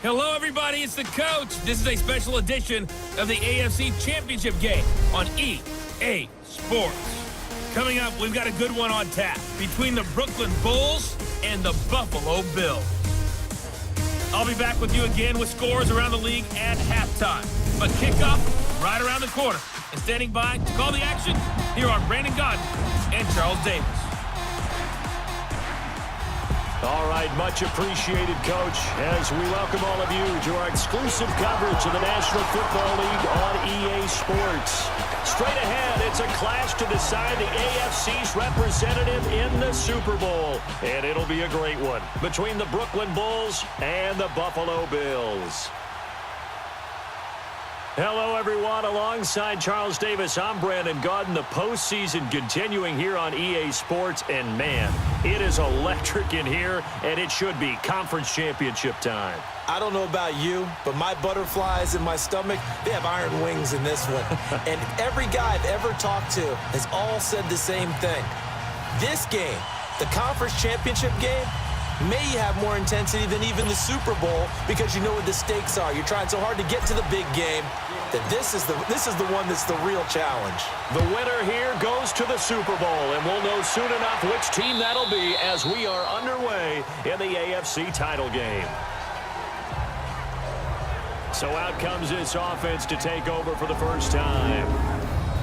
Hello, everybody. It's the coach. This is a special edition of the AFC Championship game on EA Sports. Coming up, we've got a good one on tap between the Brooklyn Bulls and the Buffalo Bills. I'll be back with you again with scores around the league at halftime. But kickoff right around the corner. And standing by to call the action, here are Brandon Godden and Charles Davis. All right, much appreciated, Coach, as we welcome all of you to our exclusive coverage of the National Football League on EA Sports. Straight ahead, it's a clash to decide the AFC's representative in the Super Bowl. And it'll be a great one between the Brooklyn Bulls and the Buffalo Bills. Hello, everyone. Alongside Charles Davis, I'm Brandon Godden. The postseason continuing here on EA Sports. And, man, it is electric in here, and it should be conference championship time. I don't know about you, but my butterflies in my stomach, they have iron wings in this one. And every guy I've ever talked to has all said the same thing. This game, the conference championship game, may have more intensity than even the Super Bowl because you know what the stakes are. You're trying so hard to get to the big game that this is the one that's the real challenge. The winner here goes to the Super Bowl, and we'll know soon enough which team that'll be as we are underway in the AFC title game. So out comes this offense to take over for the first time.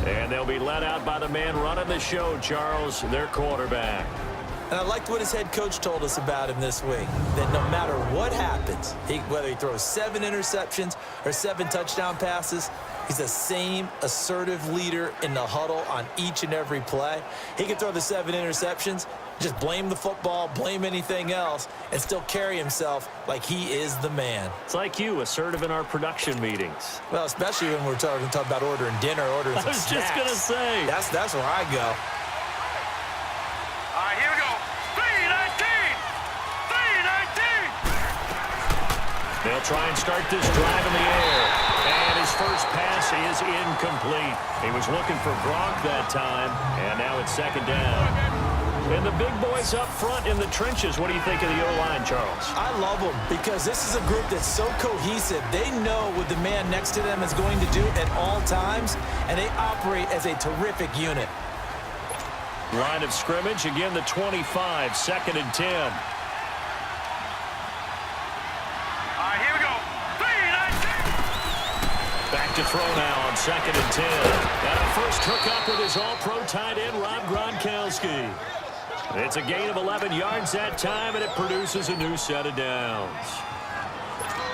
And they'll be led out by the man running the show, Charles, their quarterback. And I liked what his head coach told us about him this week, that no matter what happens, whether he throws 7 interceptions or 7 touchdown passes, he's the same assertive leader in the huddle on each and every play. He can throw the 7 interceptions, just blame the football, blame anything else, and still carry himself like he is the man. It's like you, assertive in our production meetings. Well, especially when we're talking about ordering dinner, ordering some snacks. I was just going to say. That's where I go. All right, here we go. 3-19! They'll try and start this drive in the air. And his first pass is incomplete. He was looking for Gronk that time, and now it's second down. And the big boys up front in the trenches. What do you think of the O-line, Charles? I love them because this is a group that's so cohesive. They know what the man next to them is going to do at all times, and they operate as a terrific unit. Line of scrimmage, again the 25, second and 10. All right, here we go. 3-19! Back to throw now on second and 10. And a first hookup with his all-pro tight end, Rob Gronkowski. It's a gain of 11 yards that time, and it produces a new set of downs.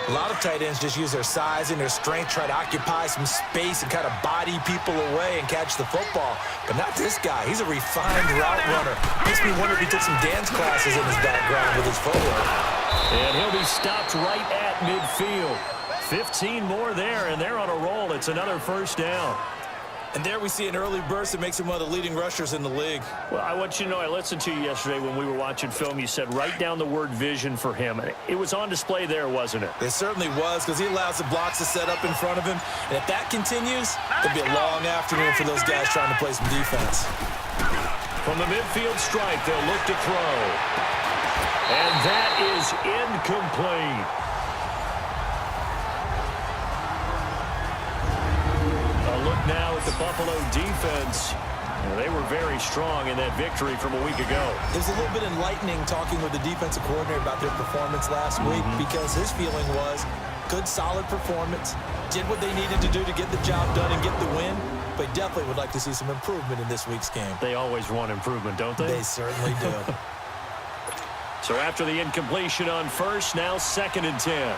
A lot of tight ends just use their size and their strength, try to occupy some space and kind of body people away and catch the football. But not this guy. He's a refined route runner. Makes me wonder if he took some dance classes in his background with his footwork. And he'll be stopped right at midfield. 15 more there, and they're on a roll. It's another first down. And there we see an early burst that makes him one of the leading rushers in the league. Well, I want you to know, I listened to you yesterday when we were watching film. You said write down the word vision for him. It was on display there, wasn't it? It certainly was, because he allows the blocks to set up in front of him. And if that continues, it'll be a long afternoon for those guys trying to play some defense. From the midfield stripe, they'll look to throw. And that is incomplete. Now at the Buffalo defense. They were very strong in that victory from a week ago. It was a little bit enlightening talking with the defensive coordinator about their performance last week because his feeling was good, solid performance, did what they needed to do to get the job done and get the win, but definitely would like to see some improvement in this week's game. They always want improvement, don't they? They certainly do. So after the incompletion on first, now second and 10.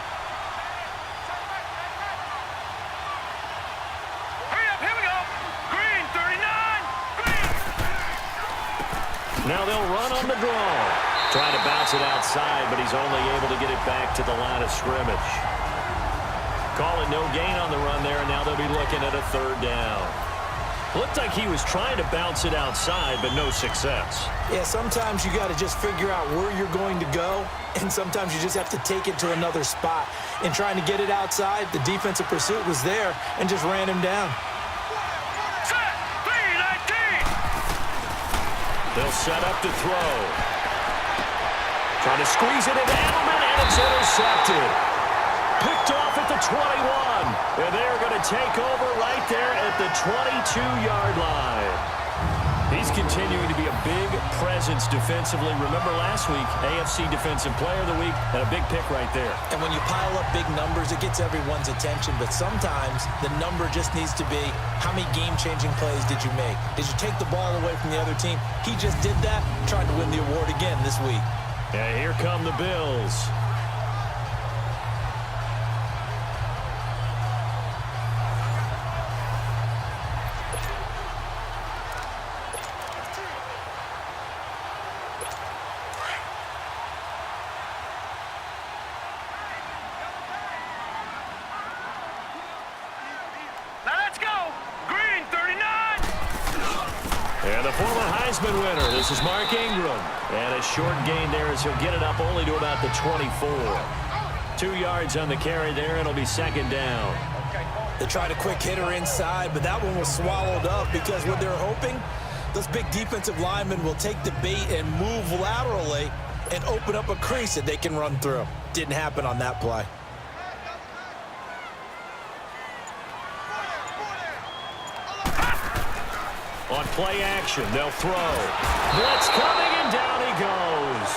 Now they'll run on the draw. Trying to bounce it outside, but he's only able to get it back to the line of scrimmage. Calling no gain on the run there, and now they'll be looking at a third down. Looked like he was trying to bounce it outside, but no success. Yeah, sometimes you got to just figure out where you're going to go, and sometimes you just have to take it to another spot. In trying to get it outside, the defensive pursuit was there and just ran him down. They'll set up to throw. Trying to squeeze it into Edelman, and it's intercepted. Picked off at the 21. And they're going to take over right there at the 22-yard line. He's continuing to be a big presence defensively. Remember last week, AFC Defensive Player of the Week, and a big pick right there. And when you pile up big numbers, it gets everyone's attention. But sometimes the number just needs to be, how many game-changing plays did you make? Did you take the ball away from the other team? He just did that, trying to win the award again this week. And here come the Bills. And the former Heisman winner, this is Mark Ingram. And a short gain there as he'll get it up only to about the 24. 2 yards on the carry there, and it'll be second down. They tried a quick hitter inside, but that one was swallowed up because what they're hoping, those big defensive linemen will take the bait and move laterally and open up a crease that they can run through. Didn't happen on that play. On play action, they'll throw. Blitz coming, and down he goes.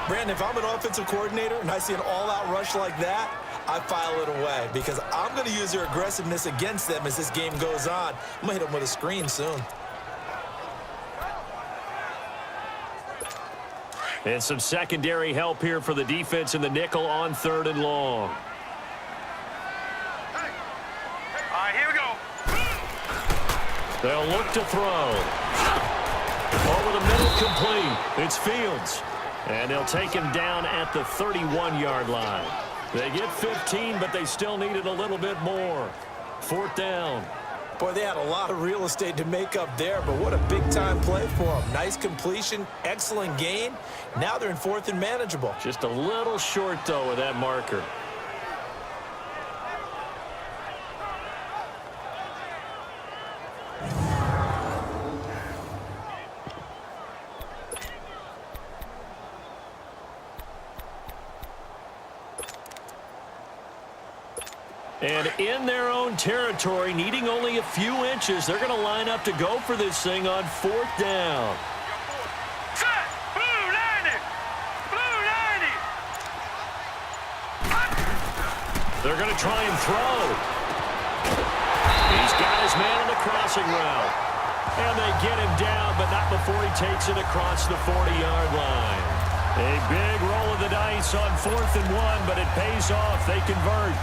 Brandon, if I'm an offensive coordinator and I see an all-out rush like that, I file it away because I'm going to use their aggressiveness against them as this game goes on. I'm going to hit them with a screen soon. And some secondary help here for the defense in the nickel on 3rd and long. Here we go. They'll look to throw. Over the middle, complete. It's Fields. And they'll take him down at the 31-yard line. They get 15, but they still needed a little bit more. 4th down. Boy, they had a lot of real estate to make up there, but what a big-time play for them. Nice completion, excellent gain. Now they're in 4th and manageable. Just a little short, though, with that marker. And in their own territory, needing only a few inches, they're going to line up to go for this thing on 4th down. Set! Blue 90! Blue 90! They're going to try and throw. He's got his man on the crossing route. And they get him down, but not before he takes it across the 40-yard line. A big roll of the dice on 4th and 1, but it pays off. They convert.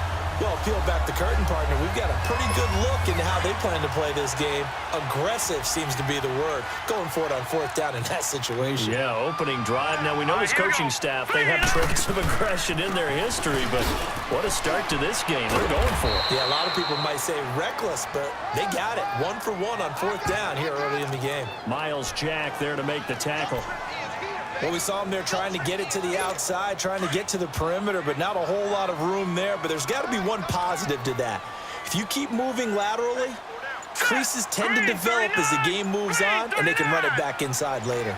Well, peel back the curtain, partner. We've got a pretty good look into how they plan to play this game. Aggressive seems to be the word. Going for it on 4th down in that situation. Yeah, opening drive. Now, we know this coaching staff, they have traits of aggression in their history, but what a start to this game. They're going for it. Yeah, a lot of people might say reckless, but they got it. 1 for 1 on 4th down here early in the game. Miles Jack there to make the tackle. Well, we saw him there trying to get it to the outside, trying to get to the perimeter, but not a whole lot of room there. But there's got to be one positive to that. If you keep moving laterally, creases tend to develop as the game moves on, and they can run it back inside later.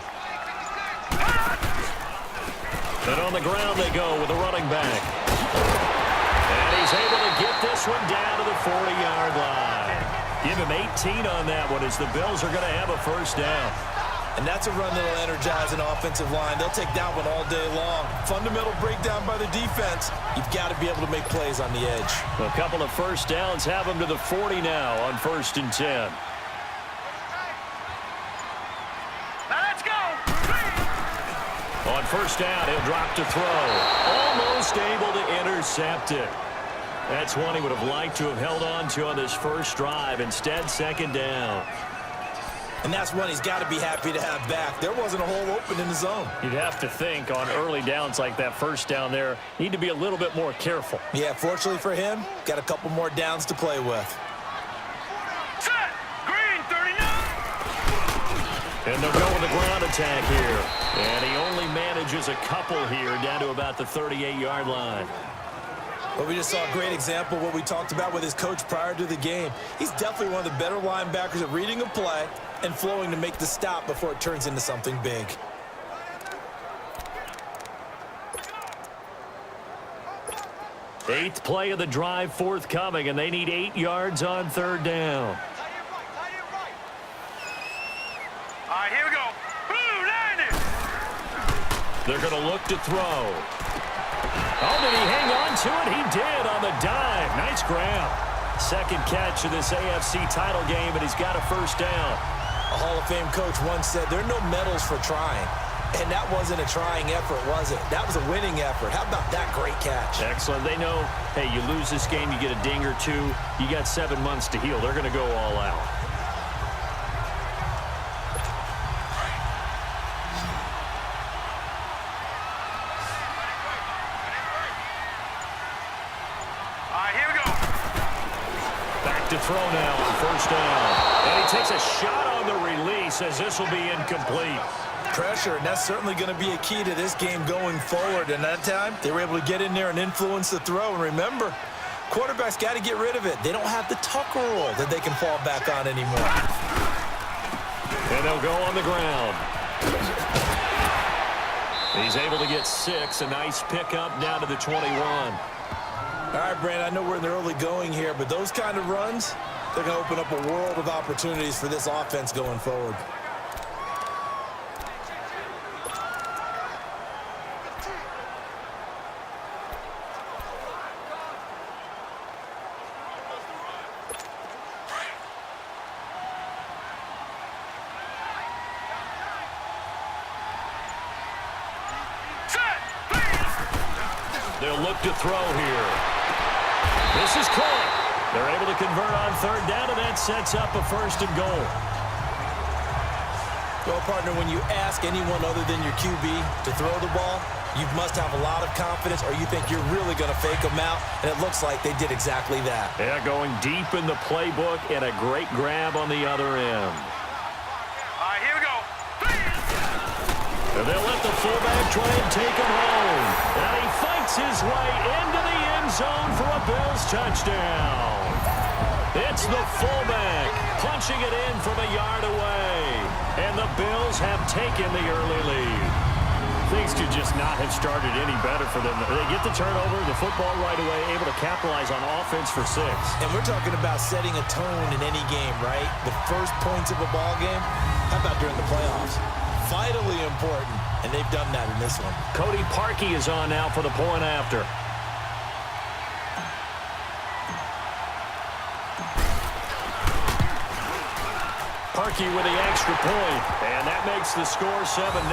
And on the ground they go with the running back. And he's able to get this one down to the 40-yard line. Give him 18 on that one as the Bills are going to have a 1st down. And that's a run that'll energize an offensive line. They'll take that one all day long. Fundamental breakdown by the defense. You've got to be able to make plays on the edge. A couple of 1st downs have them to the 40 now on 1st and 10. Now let's go. On 1st down, he'll drop to throw. Almost able to intercept it. That's one he would have liked to have held on to on this first drive. Instead, 2nd down. And that's one he's got to be happy to have back. There wasn't a hole open in the zone. You'd have to think on early downs like that 1st down there, need to be a little bit more careful. Yeah, fortunately for him, got a couple more downs to play with. Set! Green 39! And they'll go with the ground attack here. And he only manages a couple here down to about the 38-yard line. Well, we just saw a great example of what we talked about with his coach prior to the game. He's definitely one of the better linebackers at reading a play and flowing to make the stop before it turns into something big. Eighth play of the drive forthcoming, and they need 8 yards on third down. All right, here we go. Blue, line it. They're going to look to throw. Oh, did he hang on to it? He did on the dive. Nice grab. Second catch of this AFC title game, and he's got a first down. A Hall of Fame coach once said, there are no medals for trying. And that wasn't a trying effort, was it? That was a winning effort. How about that great catch? Excellent. They know, hey, you lose this game, you get a ding or two. You got 7 months to heal. They're going to go all out. All right, here we go. Back to throw now on first down. And he takes a shot on the release as this will be incomplete. Pressure, and that's certainly going to be a key to this game going forward. And that time, they were able to get in there and influence the throw. And remember, quarterbacks got to get rid of it. They don't have the Tucker rule that they can fall back on anymore. And they'll go on the ground. He's able to get 6. A nice pickup down to the 21. All right, Brandon, I know we're in the early going here, but those kind of runs, they're going to open up a world of opportunities for this offense going forward. They'll look to throw here. This is caught. They're able to convert on third down, and that sets up a first and goal. Well, partner, when you ask anyone other than your QB to throw the ball, you must have a lot of confidence, or you think you're really going to fake them out, and it looks like they did exactly that. Yeah, going deep in the playbook and a great grab on the other end. All right, here we go. And they'll let the fullback try and take him home. And he fights his way into the end zone for a Bills touchdown. It's the fullback punching it in from a yard away. And the Bills have taken the early lead. Things could just not have started any better for them. They get the turnover, the football right away, able to capitalize on offense for 6. And we're talking about setting a tone in any game, right? The first points of a ball game. How about during the playoffs? Vitally important, and they've done that in this one. Cody Parkey is on now for the point after. Parkey with the extra point, and that makes the score 7-0.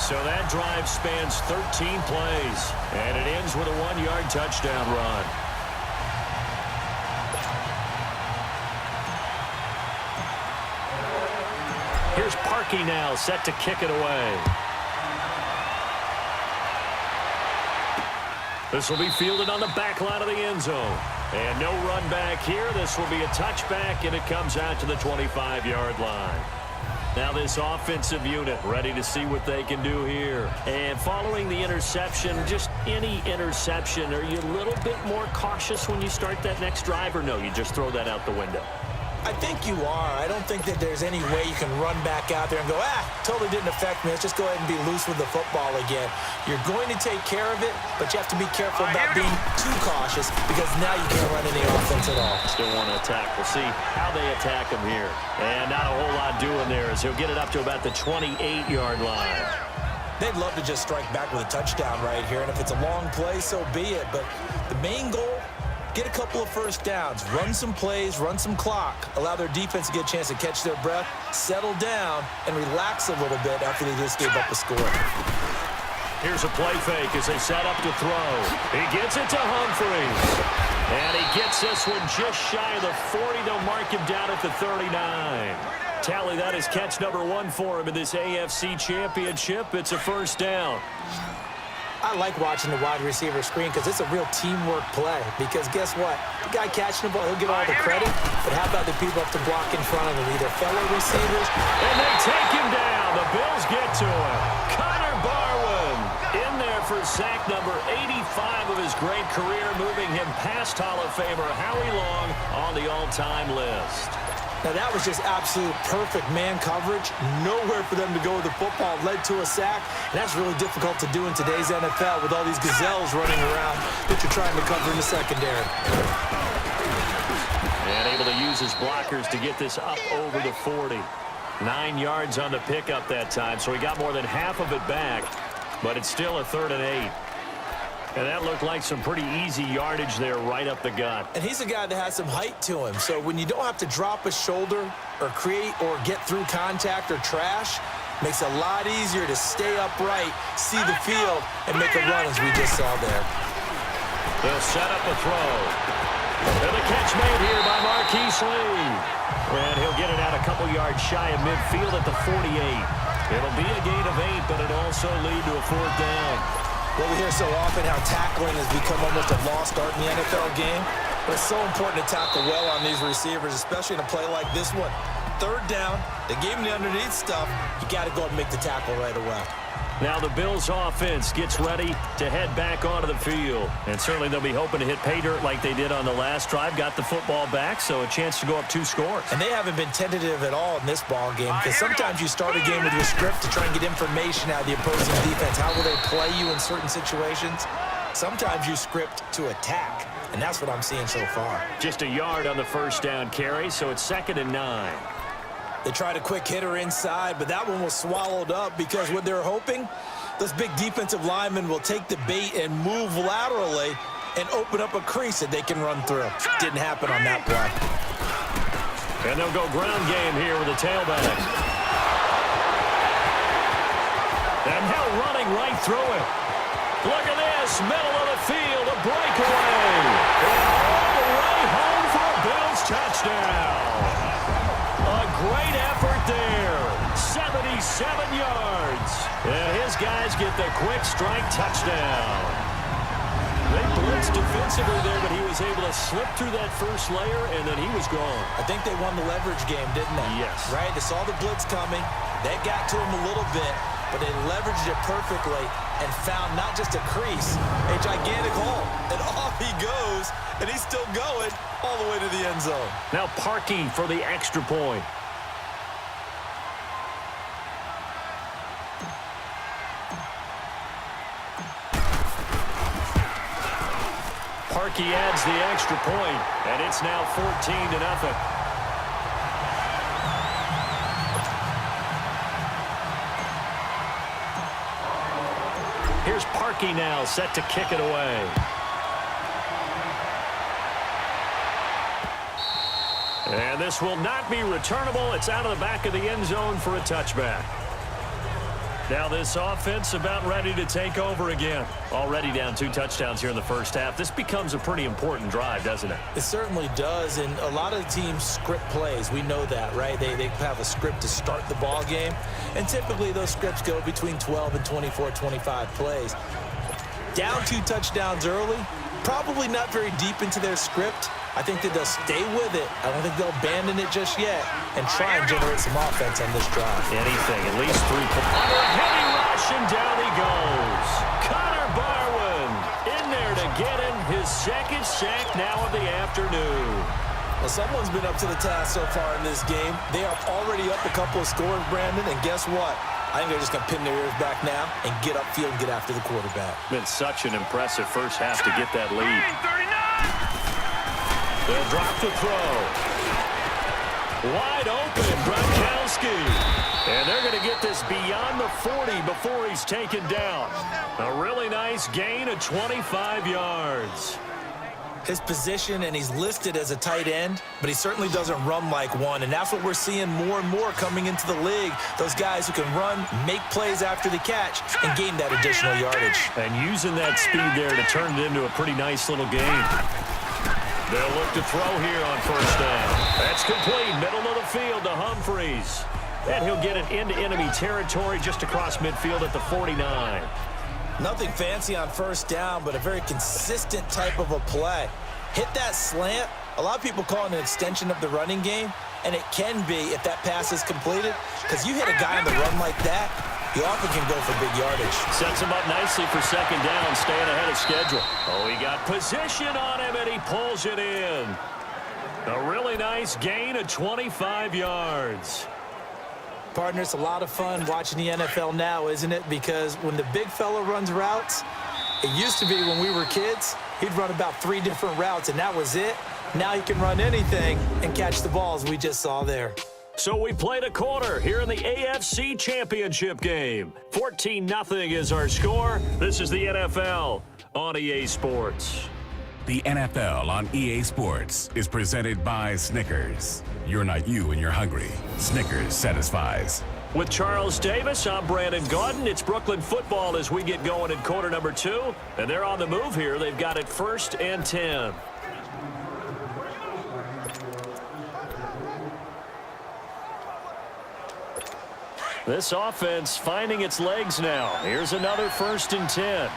So that drive spans 13 plays, and it ends with a 1-yard touchdown run. Here's Parkey now, set to kick it away. This will be fielded on the back line of the end zone. And no run back here. This will be a touchback, and it comes out to the 25-yard line. Now this offensive unit ready to see what they can do here. And following the interception, just any interception, are you a little bit more cautious when you start that next drive, or no, you just throw that out the window? I think you are. I don't think that there's any way you can run back out there and go, totally didn't affect me. Let's just go ahead and be loose with the football again. You're going to take care of it, but you have to be careful about being too cautious because now you can't run any offense at all. Still want to attack. We'll see how they attack him here. And not a whole lot doing there as he'll get it up to about the 28-yard line. They'd love to just strike back with a touchdown right here, and if it's a long play, so be it. But the main goal, get a couple of first downs, run some plays, run some clock, allow their defense to get a chance to catch their breath, settle down, and relax a little bit after they just gave up a score. Here's a play fake as they set up to throw. He gets it to Humphries. And he gets this one just shy of the 40. They'll mark him down at the 39. Tally, that is catch number 1 for him in this AFC Championship. It's a first down. I like watching the wide receiver screen because it's a real teamwork play. Because guess what? The guy catching the ball, he'll get all the credit. But how about the people up to block in front of him? Either fellow receivers. And they take him down. The Bills get to him. Connor Barwin in there for sack number 85 of his great career, moving him past Hall of Famer Howie Long on the all-time list. Now, that was just absolute perfect man coverage. Nowhere for them to go with the football. Led to a sack, and that's really difficult to do in today's NFL with all these gazelles running around that you're trying to cover in the secondary. And able to use his blockers to get this up over the 40. 9 yards on the pickup that time, so he got more than half of it back, but it's still a 3rd and 8. And that looked like some pretty easy yardage there right up the gut. And he's a guy that has some height to him. So when you don't have to drop a shoulder or create or get through contact or trash, makes it a lot easier to stay upright, see the field, and make a run as we just saw there. They'll set up a throw. And the catch made here by Marquise Lee. And he'll get it out a couple yards shy of midfield at the 48. It'll be a gain of 8, but it'll also lead to a 4th down. Well, we hear so often how tackling has become almost a lost art in the NFL game. But it's so important to tackle well on these receivers, especially in a play like this one. 3rd down, they gave him the underneath stuff. You got to go and make the tackle right away. Now the Bills offense gets ready to head back onto the field. And certainly they'll be hoping to hit pay dirt like they did on the last drive. Got the football back, so a chance to go up 2 scores. And they haven't been tentative at all in this ball game, because sometimes you start a game with your script to try and get information out of the opposing defense. How will they play you in certain situations? Sometimes you script to attack, and that's what I'm seeing so far. Just a yard on the 1st down carry, so it's 2nd and 9. They tried a quick hitter inside, but that one was swallowed up because what they're hoping, those big defensive linemen will take the bait and move laterally and open up a crease that they can run through. Didn't happen on that play. And they'll go ground game here with a tailback. And now running right through it. Look at this, middle of the field, a breakaway. And all the way home for a Bills touchdown. A great effort there. 77 yards. And his guys get the quick strike touchdown. They blitzed defensively there, but he was able to slip through that first layer, and then he was gone. I think they won the leverage game, didn't they? Yes. Right? They saw the blitz coming. They got to him a little bit, but they leveraged it perfectly and found not just a crease, a gigantic hole. And off he goes, and he's still going all the way to the end zone. Now Parkey for the extra point. Parkey adds the extra point, and it's now 14-0. Here's Parkey now, set to kick it away. And this will not be returnable. It's out of the back of the end zone for a touchback. Now this offense about ready to take over again. Already down 2 touchdowns here in the first half. This becomes a pretty important drive, doesn't it? It certainly does, and a lot of teams script plays. We know that, right? They have a script to start the ball game, and typically those scripts go between 12 and 24, 25 plays. Down 2 touchdowns early, probably not very deep into their script. I think that they'll stay with it. I don't think they'll abandon it just yet and try and generate some offense on this drive. Anything, at least 3 points. Under a heavy rush, and down he goes. Connor Barwin in there to get him his 2nd sack now of the afternoon. Well, someone's been up to the task so far in this game. They are already up a couple of scores, Brandon, and guess what? I think they're just going to pin their ears back now and get upfield and get after the quarterback. Been such an impressive first half to get that lead. They'll drop the throw. Wide open, Gronkowski. And they're going to get this beyond the 40 before he's taken down. A really nice gain of 25 yards. His position, and he's listed as a tight end, but he certainly doesn't run like one, and that's what we're seeing more and more coming into the league. Those guys who can run, make plays after the catch, and gain that additional yardage. And using that speed there to turn it into a pretty nice little game. They'll look to throw here on 1st down. That's complete, middle of the field to Humphries. And he'll get it into enemy territory just across midfield at the 49. Nothing fancy on 1st down, but a very consistent type of a play. Hit that slant. A lot of people call it an extension of the running game, and it can be if that pass is completed, because you hit a guy on the run like that, he often can go for big yardage. Sets him up nicely for 2nd down, staying ahead of schedule. Oh, he got position on him, and he pulls it in. A really nice gain of 25 yards. Partner, it's a lot of fun watching the NFL now, isn't it? Because when the big fella runs routes, it used to be when we were kids, he'd run about 3 different routes, and that was it. Now he can run anything and catch the balls we just saw there. So we played a quarter here in the AFC Championship game. 14-0 is our score. This is the NFL on EA Sports. The NFL on EA Sports is presented by Snickers. You're not you when you're hungry. Snickers satisfies. With Charles Davis, I'm Brandon Gaudin. It's Brooklyn football as we get going in quarter number 2. And they're on the move here. They've got it 1st and 10. This offense finding its legs now. Here's another 1st and 10.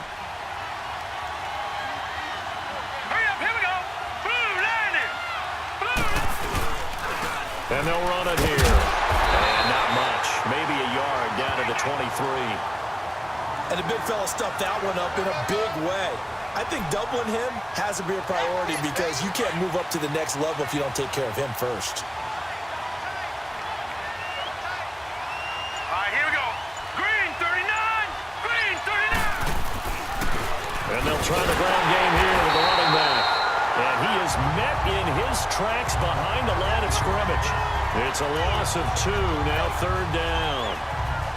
And they'll run it here. And not much. Maybe a yard down to the 23. And the big fella stuffed that one up in a big way. I think doubling him has to be a priority because you can't move up to the next level if you don't take care of him first. All right, here we go. Green 39. Green 39. And they'll try the ground game here with the running back. And he is met in his tracks behind the line of scrimmage. It's a loss of 2, now 3rd down.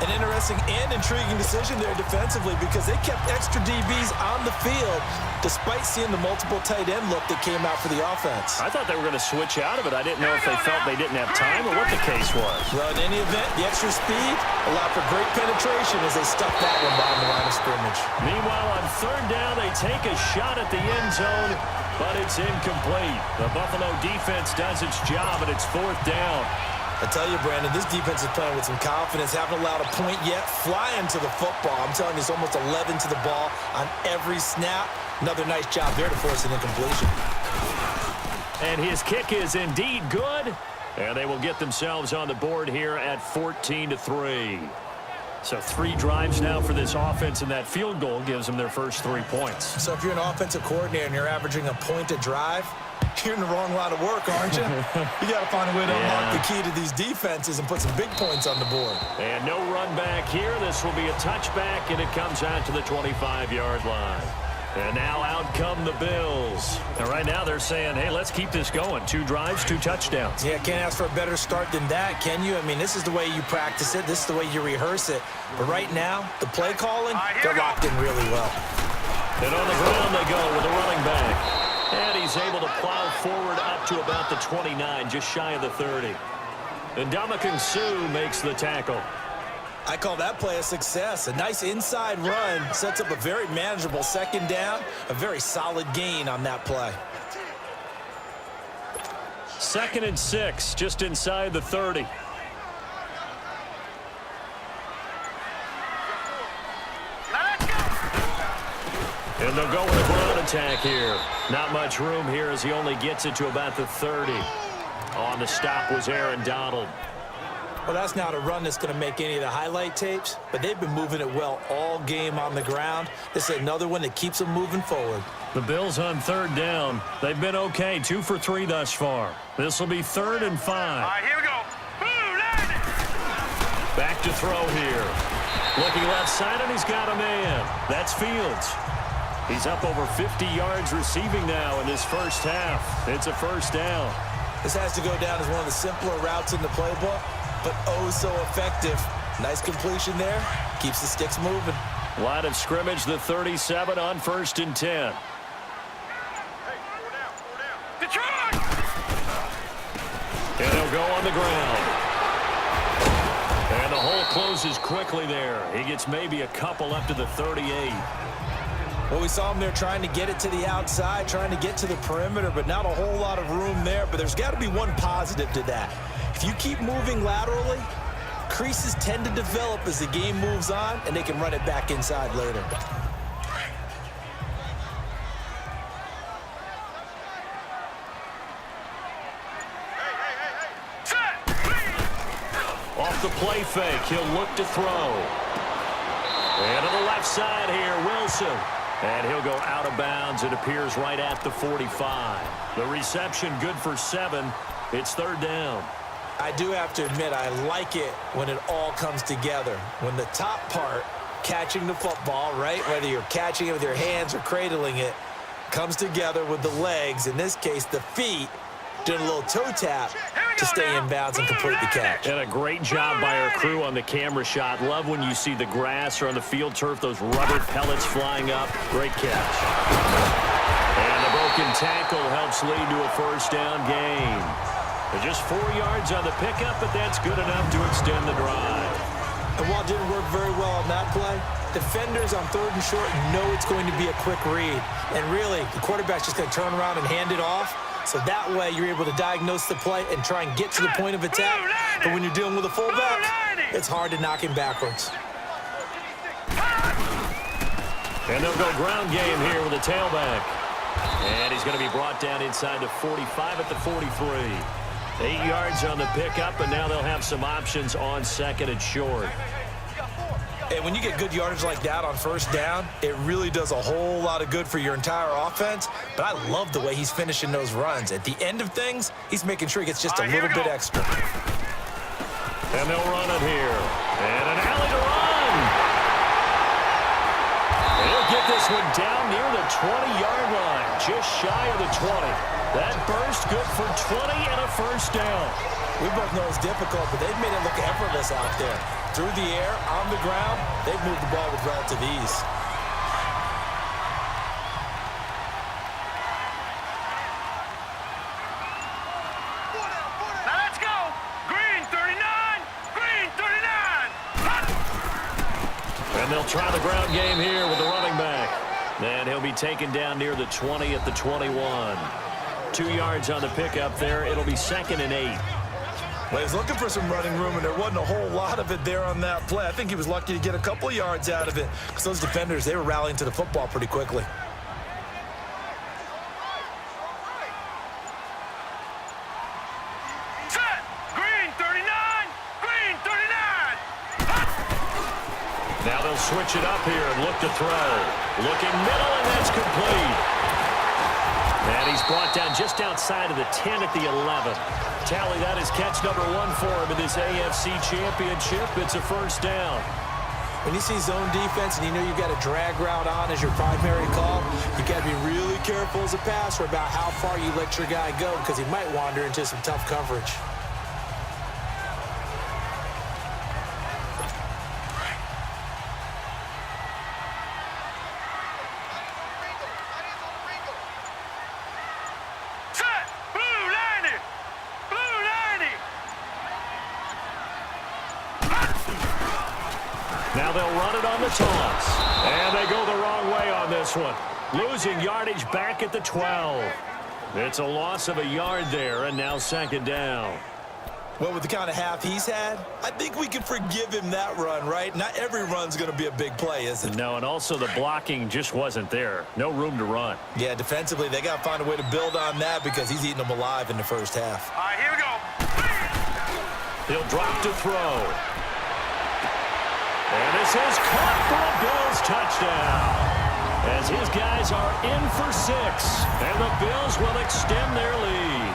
An interesting and intriguing decision there defensively because they kept extra DBs on the field despite seeing the multiple tight end look that came out for the offense. I thought they were going to switch out of it. I didn't know if they felt they didn't have time or what the case was. Well, in any event, the extra speed allowed for great penetration as they stuffed that one behind the line of scrimmage. Meanwhile, on 3rd down, they take a shot at the end zone, but it's incomplete. The Buffalo defense does its job, and it's 4th down. I tell you, Brandon, this defense is playing with some confidence. Haven't allowed a point yet. Flying to the football. I'm telling you, it's almost 11 to the ball on every snap. Another nice job there to force an incompletion. And his kick is indeed good. And they will get themselves on the board here at 14-3. So 3 drives now for this offense, and that field goal gives them their first 3 points. So if you're an offensive coordinator and you're averaging a point a drive, you're in the wrong line of work, aren't you? You got to find a way to unlock the key to these defenses and put some big points on the board. And no run back here. This will be a touchback, and it comes out to the 25-yard line. And now out come the Bills. And right now they're saying, hey, let's keep this going. 2 drives, 2 touchdowns. Yeah, can't ask for a better start than that, can you? I mean, this is the way you practice it. This is the way you rehearse it. But right now, the play calling, they're locked in really well. And on the ground they go with a running back. And he's able to plow forward up to about the 29, just shy of the 30. And Ndamukong Suh makes the tackle. I call that play a success. A nice inside run sets up a very manageable 2nd down, a very solid gain on that play. 2nd and 6, just inside the 30. And they'll go with a ground attack here. Not much room here as he only gets it to about the 30. On the stop was Aaron Donald. Well, that's not a run that's going to make any of the highlight tapes, but they've been moving it well all game on the ground. This is another one that keeps them moving forward. The Bills on 3rd down. They've been okay, 2 for 3 thus far. This will be 3rd and 5. All right, here we go. Boom, landed. Back to throw here. Looking left side, and he's got a man. That's Fields. He's up over 50 yards receiving now in this first half. It's a 1st down. This has to go down as one of the simpler routes in the playbook, but oh so effective. Nice completion there. Keeps the sticks moving. Line of scrimmage, the 37 on 1st and 10. Detroit! And he'll go on the ground. And the hole closes quickly there. He gets maybe a couple up to the 38. Well, we saw him there trying to get it to the outside, trying to get to the perimeter, but not a whole lot of room there. But there's got to be one positive to that. If you keep moving laterally, creases tend to develop as the game moves on, and they can run it back inside later. Off the play fake, he'll look to throw. And to the left side here, Wilson. And he'll go out of bounds. It appears right at the 45. The reception good for 7. It's 3rd down. I do have to admit, I like it when it all comes together. When the top part, catching the football, right, whether you're catching it with your hands or cradling it, comes together with the legs, in this case the feet, doing a little toe tap to stay in bounds and complete the catch. And a great job by our crew on the camera shot. Love when you see the grass or on the field turf, those rubber pellets flying up. Great catch. And the broken tackle helps lead to a 1st down gain. Just 4 yards on the pickup, but that's good enough to extend the drive. And while it didn't work very well on that play, defenders on 3rd and short know it's going to be a quick read. And really, the quarterback's just going to turn around and hand it off. So that way, you're able to diagnose the play and try and get to the point of attack. But when you're dealing with a fullback, it's hard to knock him backwards. And they'll go ground game here with a tailback. And he's going to be brought down inside the 45 at the 43. 8 yards on the pickup, and now they'll have some options on 2nd and short. And when you get good yardage like that on 1st down, it really does a whole lot of good for your entire offense. But I love the way he's finishing those runs. At the end of things, he's making sure he gets just a little bit extra. And they'll run it here. And an alley to run. He'll get this one down near the 20-yard line, just shy of the 20. That burst good for 20 and a 1st down. We both know it's difficult, but they've made it look effortless out there. Through the air, on the ground, they've moved the ball with relative ease. Now let's go. Green 39. Green 39. And they'll try the ground game here with the running back. And he'll be taken down near the 20 at the 21. 2 yards on the pickup there. It'll be 2nd and 8. Well, he was looking for some running room, and there wasn't a whole lot of it there on that play. I think he was lucky to get a couple of yards out of it because those defenders, they were rallying to the football pretty quickly. Set. Green 39. Green 39. Now they'll switch it up here and look to throw. Looking middle, and that's complete. And he's brought down just outside of the 10 at the 11. Tally, that is catch number 1 for him in this AFC Championship. It's a 1st down. When you see zone defense and you know you've got a drag route on as your primary call, you got to be really careful as a passer about how far you let your guy go because he might wander into some tough coverage. Now they'll run it on the toss. And they go the wrong way on this one. Losing yardage back at the 12. It's a loss of a yard there, and now 2nd down. Well, with the kind of half he's had, I think we can forgive him that run, right? Not every run's going to be a big play, is it? No, and also the blocking just wasn't there. No room to run. Yeah, defensively, they got to find a way to build on that because he's eating them alive in the 1st half. All right, here we go. He'll drop to throw. And this is caught for a Bills touchdown. As his guys are in for 6. And the Bills will extend their lead.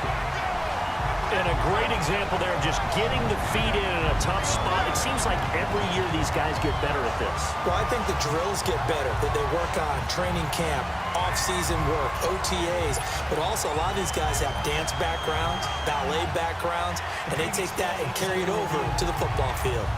And a great example there of just getting the feet in a tough spot. It seems like every year these guys get better at this. Well, I think the drills get better that they work on training camp, off-season work, OTAs. But also a lot of these guys have dance backgrounds, ballet backgrounds, and they take that and carry it over to the football field.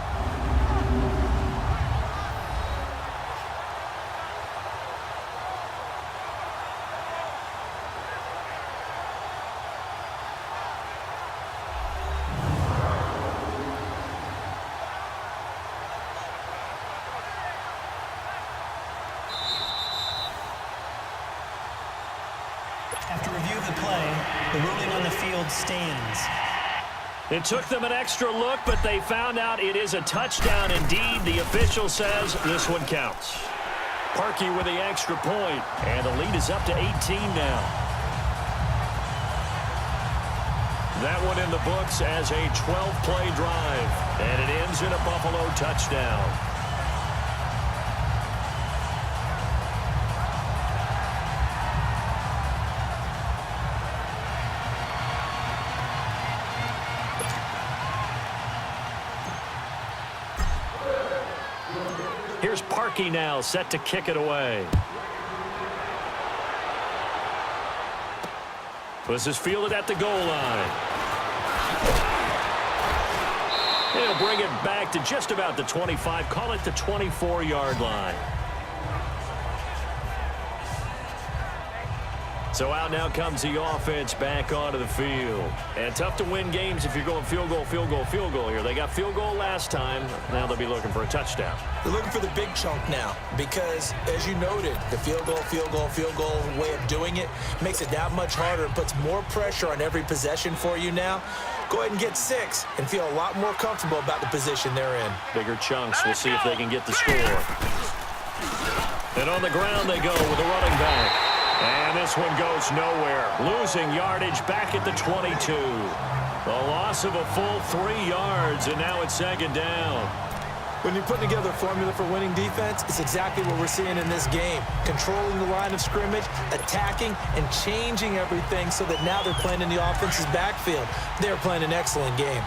After review of the play, the ruling on the field stands. It took them an extra look, but they found out it is a touchdown indeed. The official says this one counts. Parkey with the extra point, and the lead is up to 18 now. That one in the books as a 12-play drive, and it ends in a Buffalo touchdown. Here's Parkey now, set to kick it away. This is fielded at the goal line. He'll bring it back to just about the 25, call it the 24-yard line. So out now comes the offense back onto the field. And tough to win games if you're going field goal, field goal, field goal here. They got field goal last time. Now they'll be looking for a touchdown. They're looking for the big chunk now because, as you noted, the field goal, field goal, field goal way of doing it makes it that much harder and puts more pressure on every possession for you now. Go ahead and get 6 and feel a lot more comfortable about the position they're in. Bigger chunks. We'll see if they can get the score. And on the ground they go with a running back. And this one goes nowhere. Losing yardage back at the 22. A loss of a full 3 yards, and now it's second down. When you're putting together a formula for winning defense, it's exactly what we're seeing in this game. Controlling the line of scrimmage, attacking, and changing everything so that now they're playing in the offense's backfield. They're playing an excellent game.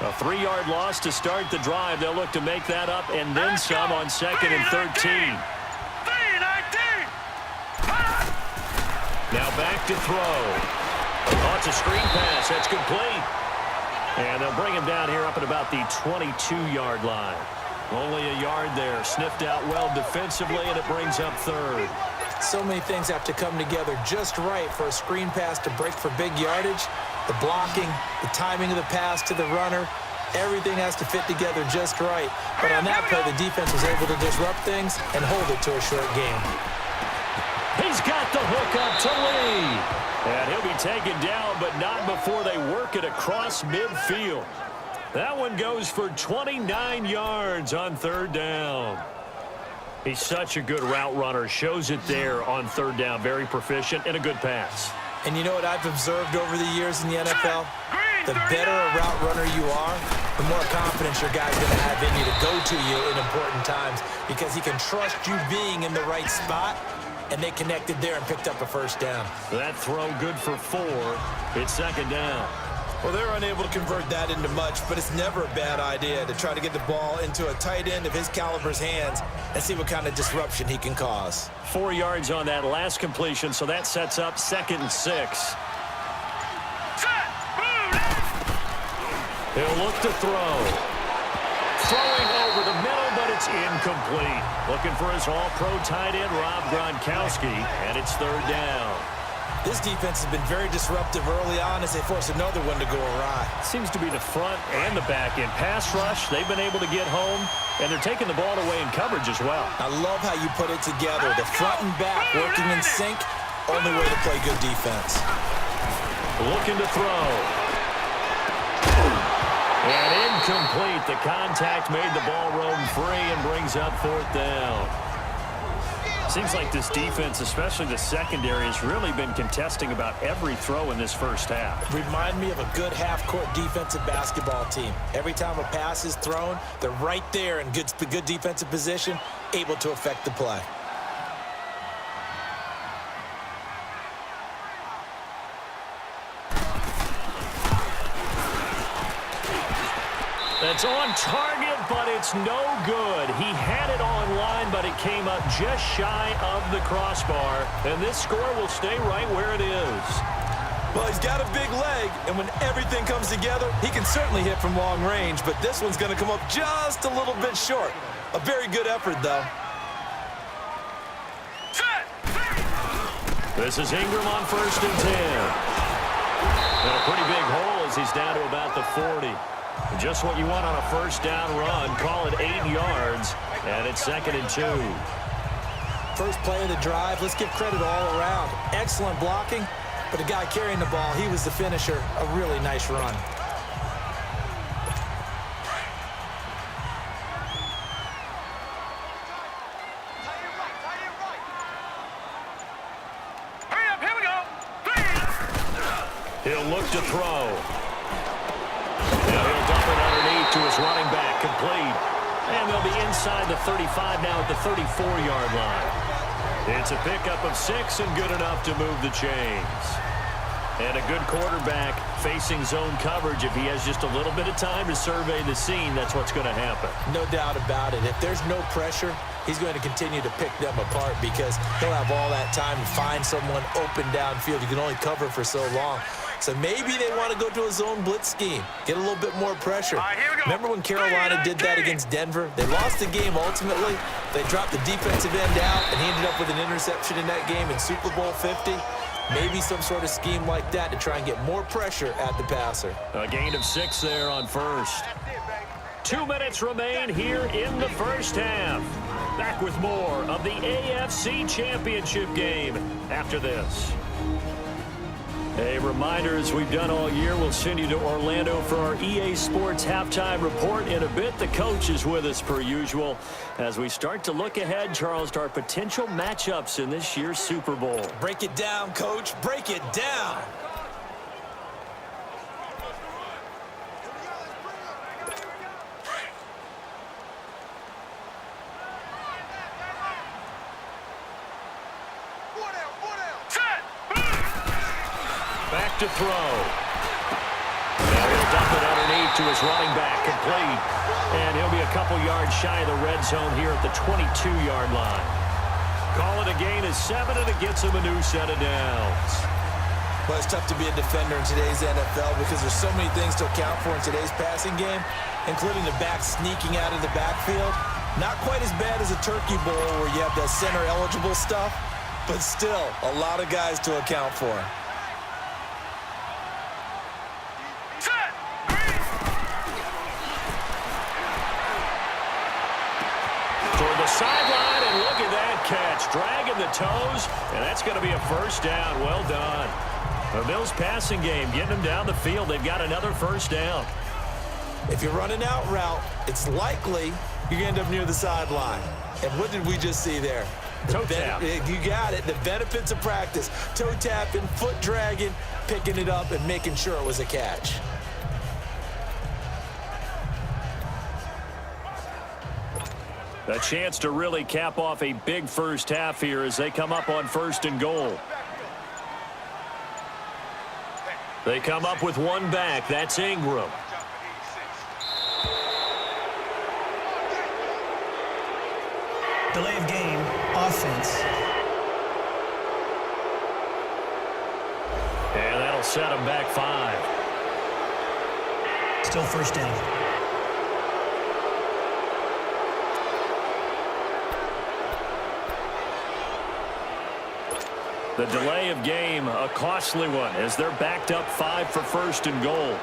A 3-yard loss to start the drive. They'll look to make that up and then some on 2nd and 13. Now back to throw. Oh, it's a screen pass. That's complete. And they'll bring him down here up at about the 22-yard line. Only a yard there. Sniffed out well defensively, and it brings up 3rd. So many things have to come together just right for a screen pass to break for big yardage. The blocking, the timing of the pass to the runner, everything has to fit together just right. But on that play, the defense was able to disrupt things and hold it to a short game. He's got the hook up to Lee. And he'll be taken down, but not before they work it across midfield. That one goes for 29 yards on 3rd down. He's such a good route runner. Shows it there on 3rd down. Very proficient and a good pass. And you know what I've observed over the years in the NFL? The better a route runner you are, the more confidence your guy's going to have in you to go to you in important times because he can trust you being in the right spot. And they connected there and picked up a 1st down. That throw good for 4. It's 2nd down. Well, they're unable to convert that into much, but it's never a bad idea to try to get the ball into a tight end of his caliber's hands and see what kind of disruption he can cause. 4 yards on that last completion, so that sets up 2nd and 6. He'll look to throw. Throwing over the middle, but it's incomplete. Looking for his all-pro tight end, Rob Gronkowski, and it's 3rd down. This defense has been very disruptive early on as they force another one to go awry. Seems to be the front and the back end. Pass rush, they've been able to get home, and they're taking the ball away in coverage as well. I love how you put it together. The front and back working in sync, only way to play good defense. Looking to throw. And incomplete. The contact made the ball roam free and brings up 4th down. Seems like this defense, especially the secondary, has really been contesting about every throw in this first half. Remind me of a good half-court defensive basketball team. Every time a pass is thrown, they're right there in good defensive position, able to affect the play. That's on target, but it's no good. He had it online, but it came up just shy of the crossbar. And this score will stay right where it is. Well, he's got a big leg, and when everything comes together, he can certainly hit from long range, but this one's going to come up just a little bit short. A very good effort, though. This is Ingram on 1st and 10. And a pretty big hole as he's down to about the 40. Just what you want on a 1st down run. Call it 8 yards, and it's 2nd and 2. First play of the drive. Let's give credit all around. Excellent blocking, but the guy carrying the ball, he was the finisher. A really nice run. Hurry up, here we go. He'll look to throw. Now he'll dump it underneath to his running back, complete. And they'll be inside the 35 now at the 34-yard line. It's a pickup of 6 and good enough to move the chains. And a good quarterback facing zone coverage. If he has just a little bit of time to survey the scene, that's what's going to happen. No doubt about it. If there's no pressure, he's going to continue to pick them apart because he'll have all that time to find someone open downfield. You can only cover for so long. So maybe they want to go to a zone blitz scheme, get a little bit more pressure. Here we go. Remember when Carolina did that against Denver? They lost the game ultimately. They dropped the defensive end out, and he ended up with an interception in that game in Super Bowl 50. Maybe some sort of scheme like that to try and get more pressure at the passer. A gain of 6 there on first. 2 minutes remain here in the first half. Back with more of the AFC Championship game after this. A reminder, as we've done all year, we'll send you to Orlando for our EA Sports halftime report in a bit. The coach is with us per usual as we start to look ahead, Charles, to our potential matchups in this year's Super Bowl. Break it down, Coach. Break it down. Back to throw. Now he'll dump it underneath to his running back, complete. And he'll be a couple yards shy of the red zone here at the 22-yard line. Call it a gain of 7, and it gets him a new set of downs. Well, it's tough to be a defender in today's NFL because there's so many things to account for in today's passing game, including the back sneaking out of the backfield. Not quite as bad as a turkey bowl where you have that center-eligible stuff, but still a lot of guys to account for. Sideline, and look at that catch. Dragging the toes, and that's going to be a first down. Well done. The Bills passing game, getting them down the field. They've got another first down. If you're running out route, it's likely you're going to end up near the sideline. And what did we just see there? Toe tap. You got it. The benefits of practice. Toe tapping, foot dragging, picking it up, and making sure it was a catch. A chance to really cap off a big first half here as they come up on 1st and goal. They come up with one back. That's Ingram. Delay of game, offense. And that'll set them back 5. Still first down. The delay of game, a costly one, as they're backed up 5 for 1st and goal.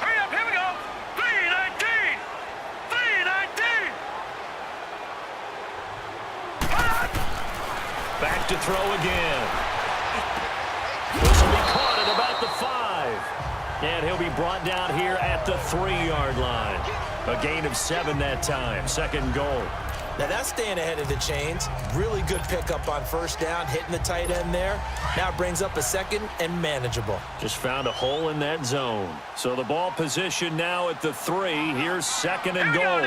Hurry up, here we go. 3-19. 3-19. Back to throw again. This will be caught at about the 5. And he'll be brought down here at the 3-yard line. A gain of 7 that time, 2nd goal. Now that's staying ahead of the chains. Really good pickup on 1st down, hitting the tight end there. Now it brings up a 2nd and manageable. Just found a hole in that zone. So the ball position now at the 3. Here's 2nd and goal.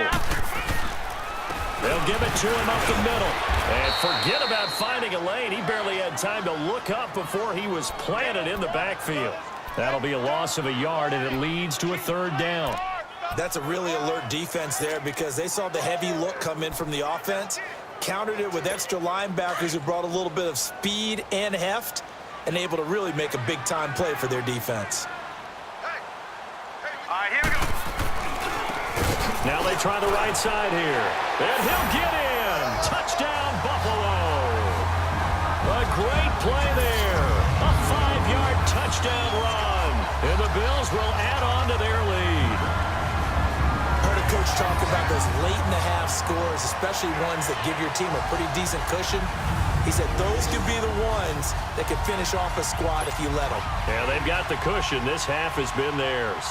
They'll give it to him up the middle. And forget about finding a lane. He barely had time to look up before he was planted in the backfield. That'll be a loss of a yard, and it leads to a 3rd down. That's a really alert defense there because they saw the heavy look come in from the offense, countered it with extra linebackers who brought a little bit of speed and heft, and able to really make a big-time play for their defense. Here we go. Now they try the right side here. And he'll get in. Touchdown, Buffalo. A great play there. A 5-yard touchdown run. And the Bills will add on to their lead. Heard a coach talk about those late-in-the-half scores, especially ones that give your team a pretty decent cushion. He said those could be the ones that can finish off a squad if you let them. Yeah, they've got the cushion. This half has been theirs.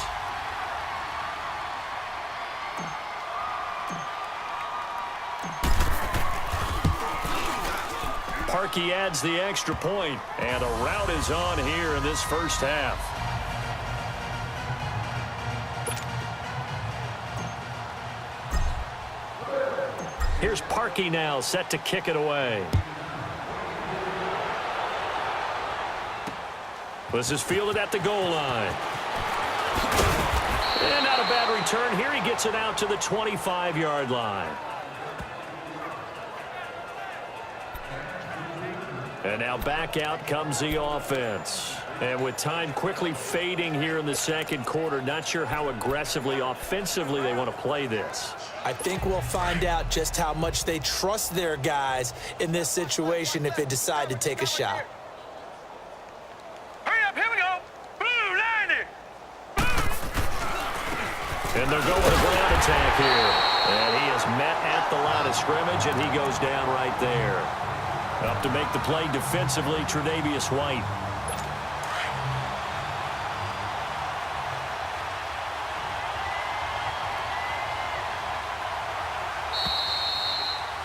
Parkey adds the extra point, and a rout is on here in this first half. Here's Parkey now, set to kick it away. This is fielded at the goal line. And not a bad return here. He gets it out to the 25-yard line. And now back out comes the offense. And with time quickly fading here in the second quarter, not sure how aggressively, offensively they want to play this. I think we'll find out just how much they trust their guys in this situation if they decide to take a shot. Hurry up, here we go. Blue, 90. And they'll go with a ground attack here. And he is met at the line of scrimmage, and he goes down right there. Up to make the play defensively, Tre'Davious White.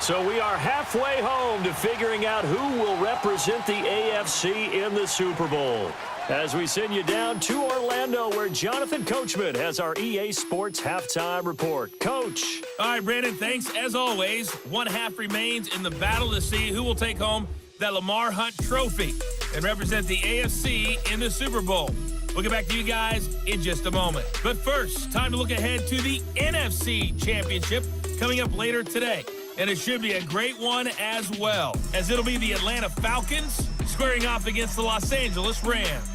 So we are halfway home to figuring out who will represent the AFC in the Super Bowl. As we send you down to Orlando, where Jonathan Coachman has our EA Sports Halftime Report. Coach. All right, Brandon, thanks. As always, one half remains in the battle to see who will take home that Lamar Hunt trophy and represent the AFC in the Super Bowl. We'll get back to you guys in just a moment. But first, time to look ahead to the NFC Championship coming up later today. And it should be a great one as well, as it'll be the Atlanta Falcons squaring off against the Los Angeles Rams.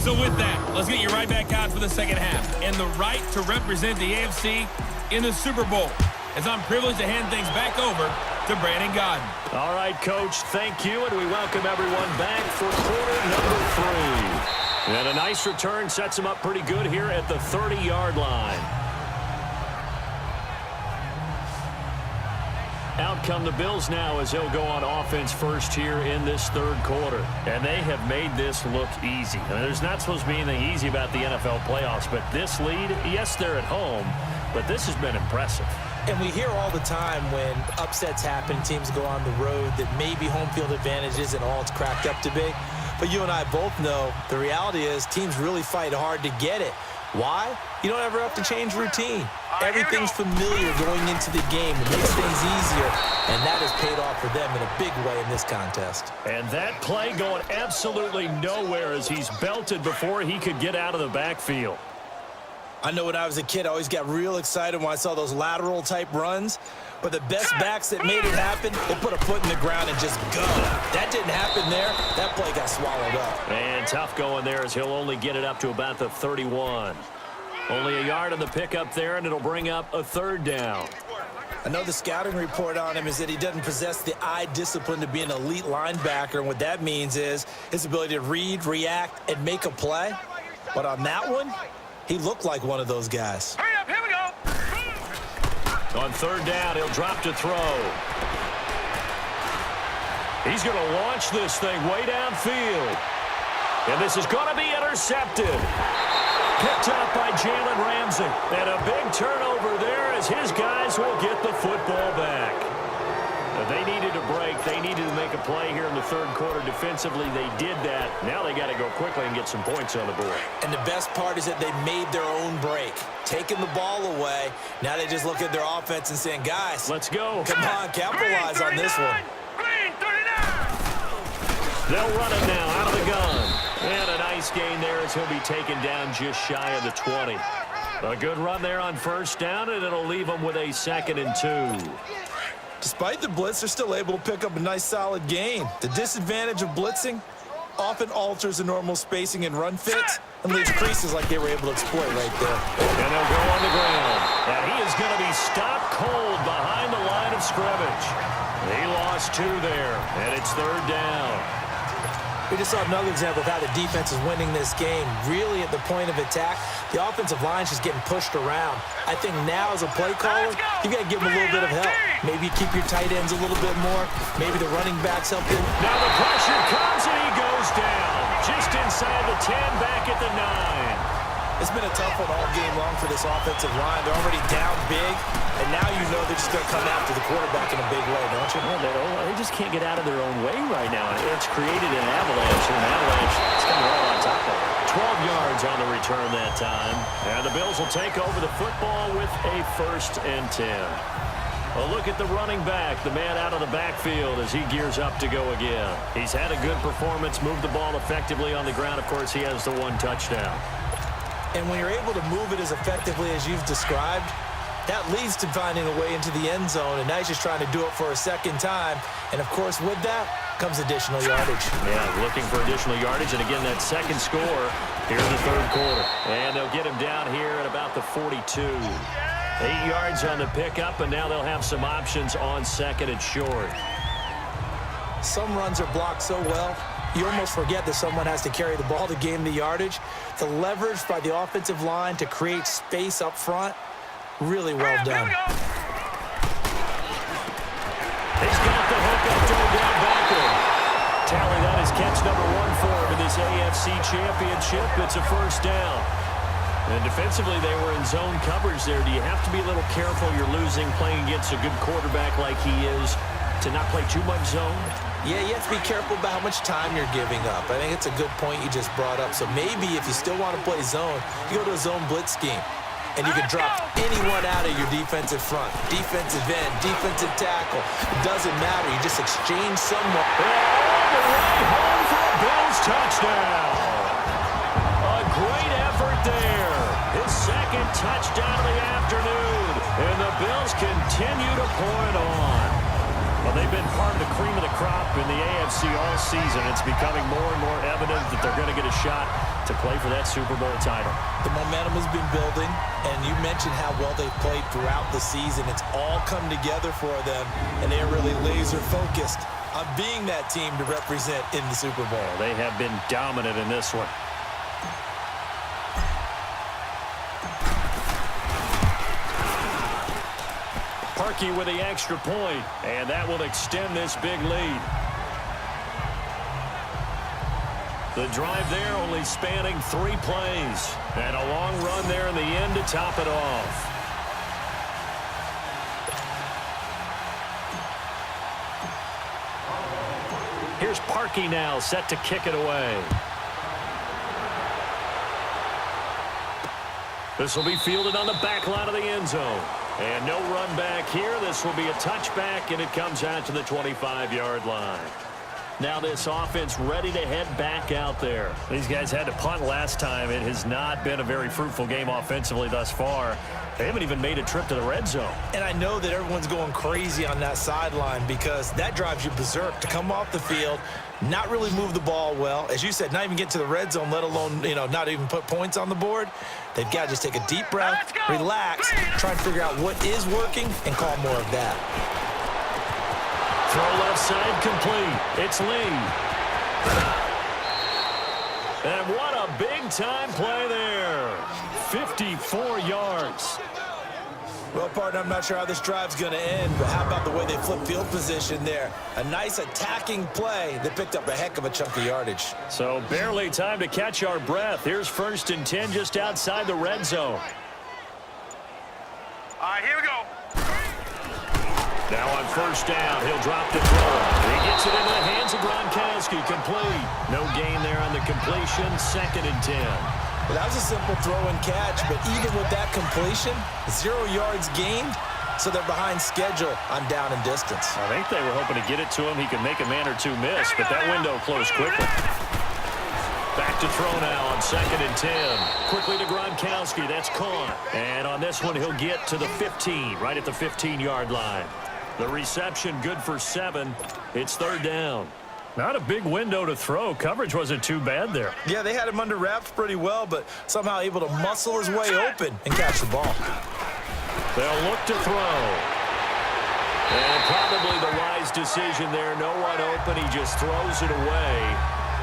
So with that, let's get you right back out for the second half and the right to represent the AFC in the Super Bowl, as I'm privileged to hand things back over to Brandon Godden. All right, Coach, thank you, and we welcome everyone back for quarter number 3. And a nice return sets him up pretty good here at the 30-yard line. Out come the Bills now as they'll go on offense first here in this third quarter. And they have made this look easy. I mean, there's not supposed to be anything easy about the NFL playoffs, but this lead, yes, they're at home, but this has been impressive. And we hear all the time when upsets happen, teams go on the road, that maybe home field advantage isn't all it's cracked up to be. But you and I both know the reality is teams really fight hard to get it. Why? You don't ever have to change routine. Everything's familiar going into the game. It makes things easier, and that has paid off for them in a big way in this contest. And that play going absolutely nowhere as he's belted before he could get out of the backfield. I know when I was a kid, I always got real excited when I saw those lateral-type runs. But the best backs that made it happen, they put a foot in the ground and just go. That didn't happen there. That play got swallowed up. And tough going there as he'll only get it up to about the 31. Only a yard on the pickup there, and it'll bring up a third down. I know the scouting report on him is that he doesn't possess the eye discipline to be an elite linebacker, and what that means is his ability to read, react, and make a play. But on that one, he looked like one of those guys. Hurry up, here we go. On third down, he'll drop to throw. He's going to launch this thing way downfield. And this is going to be intercepted. Picked up by Jalen Ramsey. And a big turnover there as his guys will get the football back. They needed a break. They needed to make a play here in the third quarter defensively. They did that. Now they got to go quickly and get some points on the board. And the best part is that they made their own break. Taking the ball away. Now they just look at their offense and saying, guys, let's go. Come on, capitalize on this one. Green 39. They'll run it now out of the gun. And a nice gain there as he'll be taken down just shy of the 20. A good run there on first down, and it'll leave them with a 2nd and 2. Despite the blitz, they're still able to pick up a nice solid gain. The disadvantage of blitzing often alters the normal spacing and run fits and leaves creases like they were able to exploit right there. And they'll go on the ground. And he is going to be stopped cold behind the line of scrimmage. He lost 2 there, and it's third down. We just saw another example of how the defense is winning this game. Really at the point of attack, the offensive line's just getting pushed around. I think now as a play caller, you got to give them a little bit of help. Maybe keep your tight ends a little bit more. Maybe the running backs help you. Now the pressure comes and he goes down. Just inside the 10, back at the 9. It's been a tough one all game long for this offensive line. They're already down big, and now you know they're just going to come after the quarterback in a big way, don't you? Well, they just can't get out of their own way right now. It's created an avalanche, and an avalanche is coming right on top of it. 12 yards on the return that time. And the Bills will take over the football with a 1st and 10. A look at the running back, the man out of the backfield as he gears up to go again. He's had a good performance, moved the ball effectively on the ground. Of course, he has the 1 touchdown. And when you're able to move it as effectively as you've described, that leads to finding a way into the end zone, and now he's just trying to do it for a second time. And, of course, with that comes additional yardage. Yeah, looking for additional yardage, and again, that second score here in the third quarter. And they'll get him down here at about the 42. 8 yards on the pickup, and now they'll have some options on second and short. Some runs are blocked so well, you almost forget that someone has to carry the ball to gain the yardage. The leverage by the offensive line to create space up front, really well done. He's got the hook up to the down backward. Tally that is catch number 1 for him in this AFC Championship. It's a first down. And defensively, they were in zone coverage there. Do you have to be a little careful? You're losing playing against a good quarterback like he is to not play too much zone? Yeah, you have to be careful about how much time you're giving up. I think it's a good point you just brought up. So maybe if you still want to play zone, you go to a zone blitz scheme. And you can drop anyone out of your defensive front. Defensive end, defensive tackle. It doesn't matter. You just exchange someone. All the way home for a Bills touchdown. A great effort there. His second touchdown of the afternoon. And the Bills continue to pour it on. Well, they've been part of the cream of the crop in the AFC all season. It's becoming more and more evident that they're going to get a shot to play for that Super Bowl title. The momentum has been building, and you mentioned how well they've played throughout the season. It's all come together for them, and they're really laser-focused on being that team to represent in the Super Bowl. They have been dominant in this one. Parkey with the extra point, and that will extend this big lead. The drive there only spanning 3 plays, and a long run there in the end to top it off. Here's Parkey now, set to kick it away. This will be fielded on the back line of the end zone. And no run back here. This will be a touchback, and it comes out to the 25-yard line. Now this offense ready to head back out there. These guys had to punt last time. It has not been a very fruitful game offensively thus far. They haven't even made a trip to the red zone. And I know that everyone's going crazy on that sideline because that drives you berserk to come off the field, not really move the ball well. As you said, not even get to the red zone, let alone, not even put points on the board. They've got to just take a deep breath, relax, try and figure out what is working, and call more of that. Throw left side complete. It's Lee. And what a big-time play there. 54 yards. Well, partner, I'm not sure how this drive's going to end, but how about the way they flip field position there? A nice attacking play that picked up a heck of a chunk of yardage. So barely time to catch our breath. Here's 1st and 10 just outside the red zone. All right, here we go. Now on 1st down, he'll drop the throw. He gets it into the hands of Gronkowski. Complete. No gain there on the completion. 2nd and 10. Well, that was a simple throw and catch, but even with that completion, 0 yards gained, so they're behind schedule on down and distance. I think they were hoping to get it to him. He could make a man or two miss, but that window closed quickly. Back to throw now on 2nd and 10. Quickly to Gronkowski. That's caught. And on this one, he'll get to the 15, right at the 15-yard line. The reception good for 7. It's 3rd down. Not a big window to throw. Coverage wasn't too bad there. Yeah, they had him under wraps pretty well, but somehow able to muscle his way open and catch the ball. They'll look to throw. And probably the wise decision there. No one open. He just throws it away.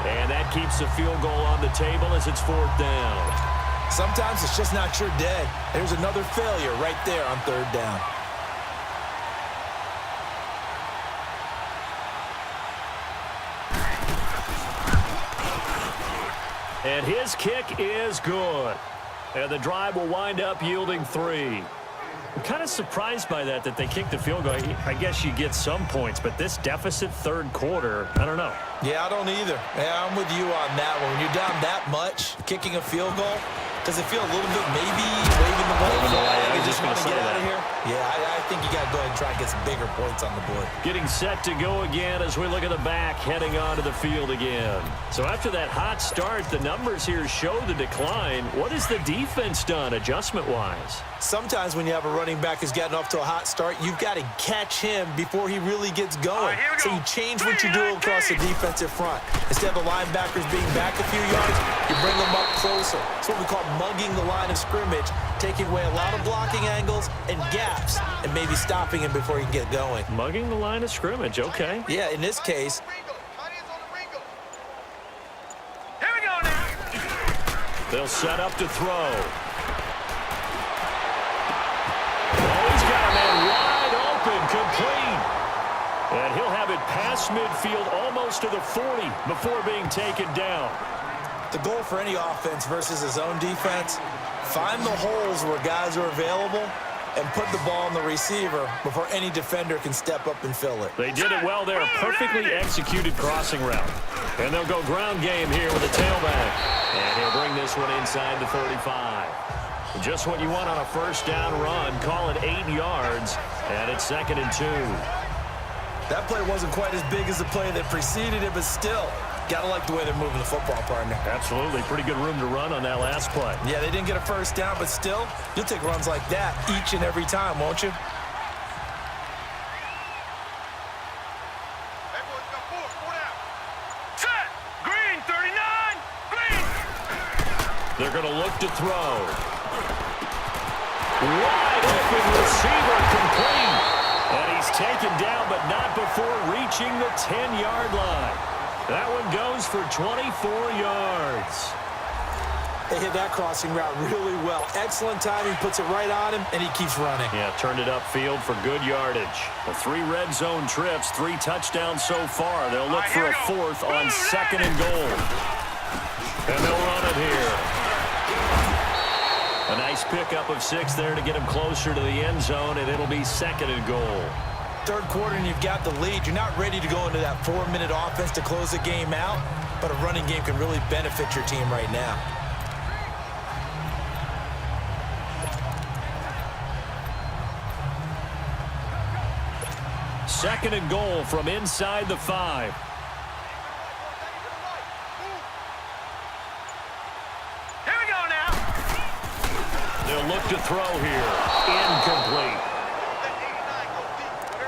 And that keeps the field goal on the table as it's 4th down. Sometimes it's just not your day. There's another failure right there on 3rd down. And his kick is good. And the drive will wind up yielding 3. I'm kind of surprised by that they kicked the field goal. I guess you get some points, but this deficit 3rd quarter, I don't know. Yeah, I don't either. Yeah, I'm with you on that one. When you're down that much, kicking a field goal, Does it feel a little bit maybe waving the white flag I and was just just want to gonna get say out of that. here? Yeah, I think you got to go ahead and try and get some bigger points on the board. Getting set to go again as we look at the back, heading onto the field again. So after that hot start, the numbers here show the decline. What has the defense done adjustment-wise? Sometimes when you have a running back who's getting off to a hot start, you've got to catch him before he really gets going. So you change what you do across the defensive front. Instead of the linebackers being back a few yards, you bring them up closer. It's what we call mugging the line of scrimmage, taking away a lot of blocking angles and gaps and maybe stopping him before he can get going. Mugging the line of scrimmage, okay. Yeah, in this case, Here we go now. They'll set up to throw. Oh, he's got a man wide open, complete. And he'll have it past midfield almost to the 40 before being taken down. the goal for any offense versus his own defense, find the holes where guys are available and put the ball on the receiver before any defender can step up and fill it. They did it well there. Perfectly executed crossing route. And they'll go ground game here with a tailback. And he'll bring this one inside the 35. Just what you want on a first down run. Call it 8 yards. And it's 2nd and 2. That play wasn't quite as big as the play that preceded it, but still, gotta like the way they're moving the football, partner. Absolutely. Pretty good room to run on that last play. Yeah, they didn't get a first down, but still, you'll take runs like that each and every time, won't you? Set! Green, 39! Green! They're going to look to throw. Wide open receiver complete. And he's taken down, but not before reaching the 10-yard line. That one goes for 24 yards. They hit that crossing route really well. Excellent timing, puts it right on him, and he keeps running. Yeah, turned it upfield for good yardage. The 3 red zone trips, 3 touchdowns so far. They'll look for a 4th on 2nd and goal. And they'll run it here. A nice pickup of 6 there to get him closer to the end zone, and it'll be 2nd and goal. Third quarter and you've got the lead. You're not ready to go into that 4-minute offense to close the game out, but a running game can really benefit your team right now. Second and goal from inside the 5. Here we go now! They'll look to throw here. Incomplete.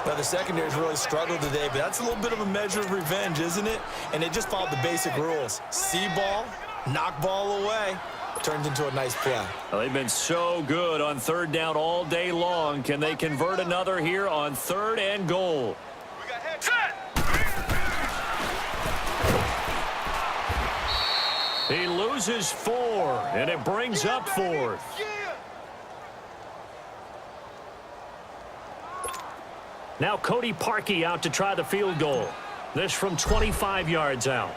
Now, the secondary's really struggled today, but that's a little bit of a measure of revenge, isn't it? And they just followed the basic rules. See ball, knock ball away. Turned into a nice play. Well, they've been so good on 3rd down all day long. Can they convert another here on 3rd and goal? Set! He loses 4, and it brings up 4th. Now Cody Parkey out to try the field goal. This from 25 yards out.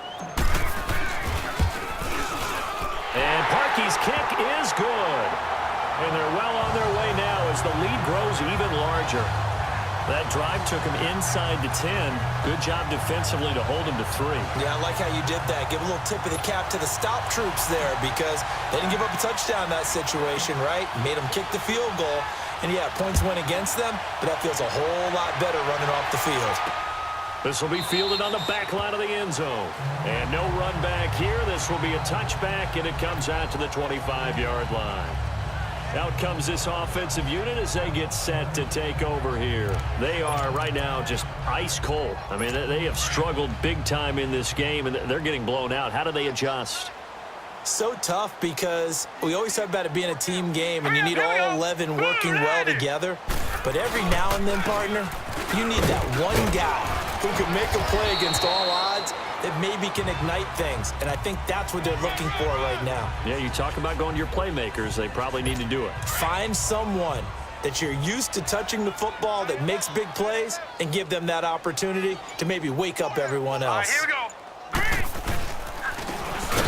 And Parkey's kick is good. And they're well on their way now as the lead grows even larger. That drive took him inside the 10. Good job defensively to hold him to 3. Yeah, I like how you did that. Give a little tip of the cap to the stop troops there because they didn't give up a touchdown in that situation, right? Made them kick the field goal. And, yeah, points went against them, but that feels a whole lot better running off the field. This will be fielded on the back line of the end zone. And no run back here. This will be a touchback, and it comes out to the 25-yard line. Out comes this offensive unit as they get set to take over here. They are right now just ice cold. I mean, they have struggled big time in this game, and they're getting blown out. How do they adjust? So tough because we always talk about it being a team game and you need all 11 working well together. But every now and then, partner, you need that one guy who can make a play against all odds that maybe can ignite things. And I think that's what they're looking for right now. Yeah, you talk about going to your playmakers. They probably need to do it. Find someone that you're used to touching the football that makes big plays and give them that opportunity to maybe wake up everyone else. Here we go.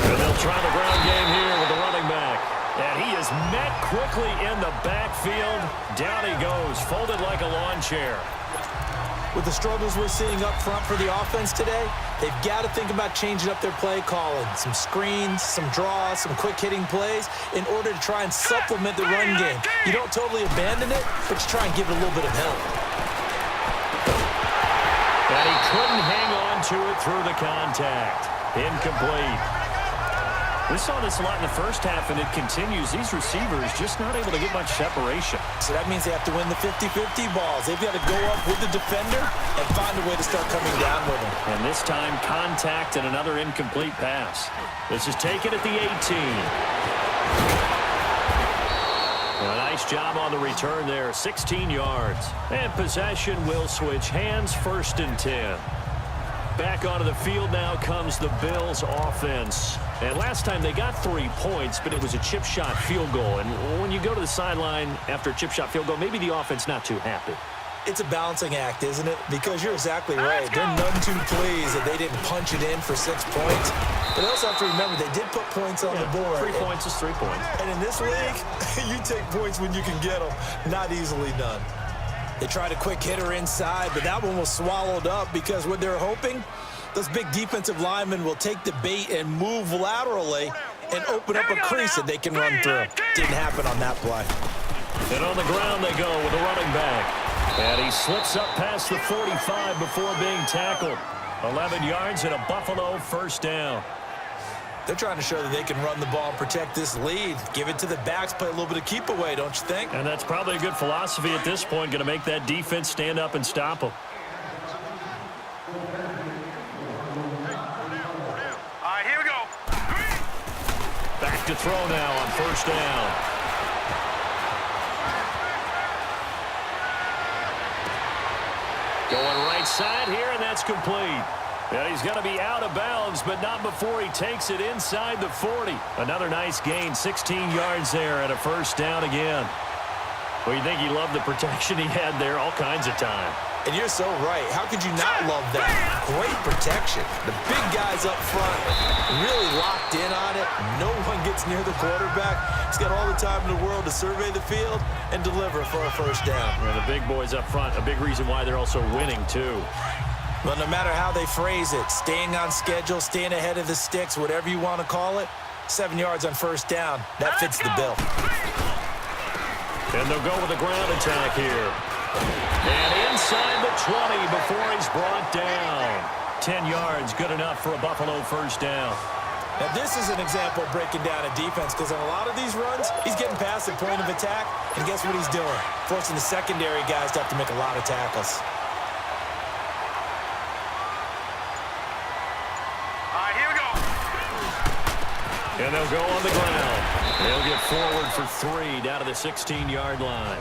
And they'll try the ground game here with the running back. And he is met quickly in the backfield. Down he goes, folded like a lawn chair. With the struggles we're seeing up front for the offense today, they've got to think about changing up their play calling. Some screens, some draws, some quick-hitting plays in order to try and supplement the run game. You don't totally abandon it, but you try and give it a little bit of help. And he couldn't hang on to it through the contact. Incomplete. We saw this a lot in the first half, and it continues. These receivers just not able to get much separation. So that means they have to win the 50-50 balls. They've got to go up with the defender and find a way to start coming down with him. And this time, contact and another incomplete pass. This is taken at the 18. A nice job on the return there, 16 yards. And possession will switch hands, 1st and 10. Back onto the field now comes the Bills offense. And last time they got 3 points, but it was a chip shot field goal. And when you go to the sideline after a chip shot field goal, maybe the offense not too happy. It's a balancing act, isn't it? Because you're exactly right. They're none too pleased that they didn't punch it in for 6 points. But they also have to remember they did put points on the board. 3 points is 3 points. And in this league, you take points when you can get them. Not easily done. They tried a quick hitter inside, but that one was swallowed up because what they're hoping, those big defensive linemen will take the bait and move laterally and open up a crease that they can run through. Didn't happen on that play. And on the ground they go with a running back. And he slips up past the 45 before being tackled. 11 yards and a Buffalo 1st down. They're trying to show that they can run the ball and protect this lead. Give it to the backs, play a little bit of keep away, don't you think? And that's probably a good philosophy at this point, going to make that defense stand up and stop them. All right, here we go. Back to throw now on 1st down. Going right side here, and that's complete. And he's going to be out of bounds, but not before he takes it inside the 40. Another nice gain, 16 yards there, and a 1st down again. Well, you think he loved the protection he had there all kinds of time. And you're so right. How could you not love that? Great protection. The big guys up front really locked in on it. No one gets near the quarterback. He's got all the time in the world to survey the field and deliver for a 1st down. And the big boys up front, a big reason why they're also winning, too. But no matter how they phrase it, staying on schedule, staying ahead of the sticks, whatever you want to call it, 7 yards on 1st down, that fits the bill. And they'll go with a ground attack here. And inside the 20 before he's brought down. 10 yards, good enough for a Buffalo 1st down. Now this is an example of breaking down a defense because on a lot of these runs, he's getting past the point of attack, and guess what he's doing? Forcing the secondary guys to have to make a lot of tackles. And they'll go on the ground. They'll get forward for 3 down to the 16-yard line.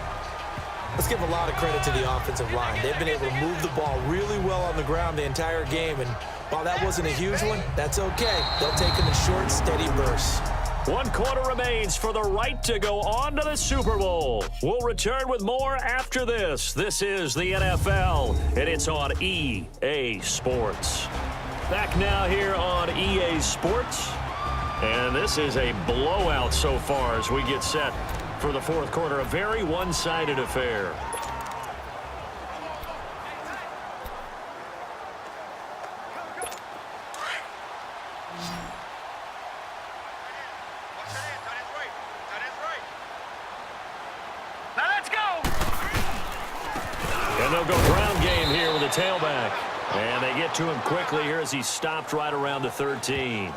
Let's give a lot of credit to the offensive line. They've been able to move the ball really well on the ground the entire game. And while that wasn't a huge one, that's okay. They'll take them in short, steady bursts. 1 quarter remains for the right to go on to the Super Bowl. We'll return with more after this. This is the NFL, and it's on EA Sports. Back now here on EA Sports. And this is a blowout so far as we get set for the 4th quarter. A very one-sided affair. Now let's go. And they'll go ground game here with a tailback. And they get to him quickly here as he stopped right around the 13.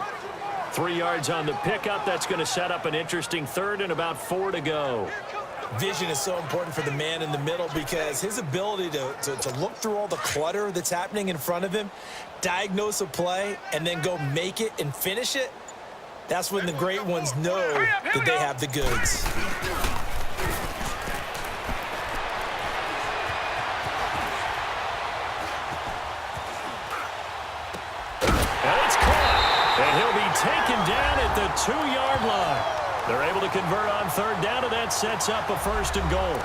3 yards on the pickup. That's going to set up an interesting 3rd and about 4 to go. Vision is so important for the man in the middle because his ability to look through all the clutter that's happening in front of him, diagnose a play, and then go make it and finish it, that's when the great ones know that they have the goods. And he'll be taken down at the 2-yard line. They're able to convert on 3rd down, and that sets up a 1st and goal.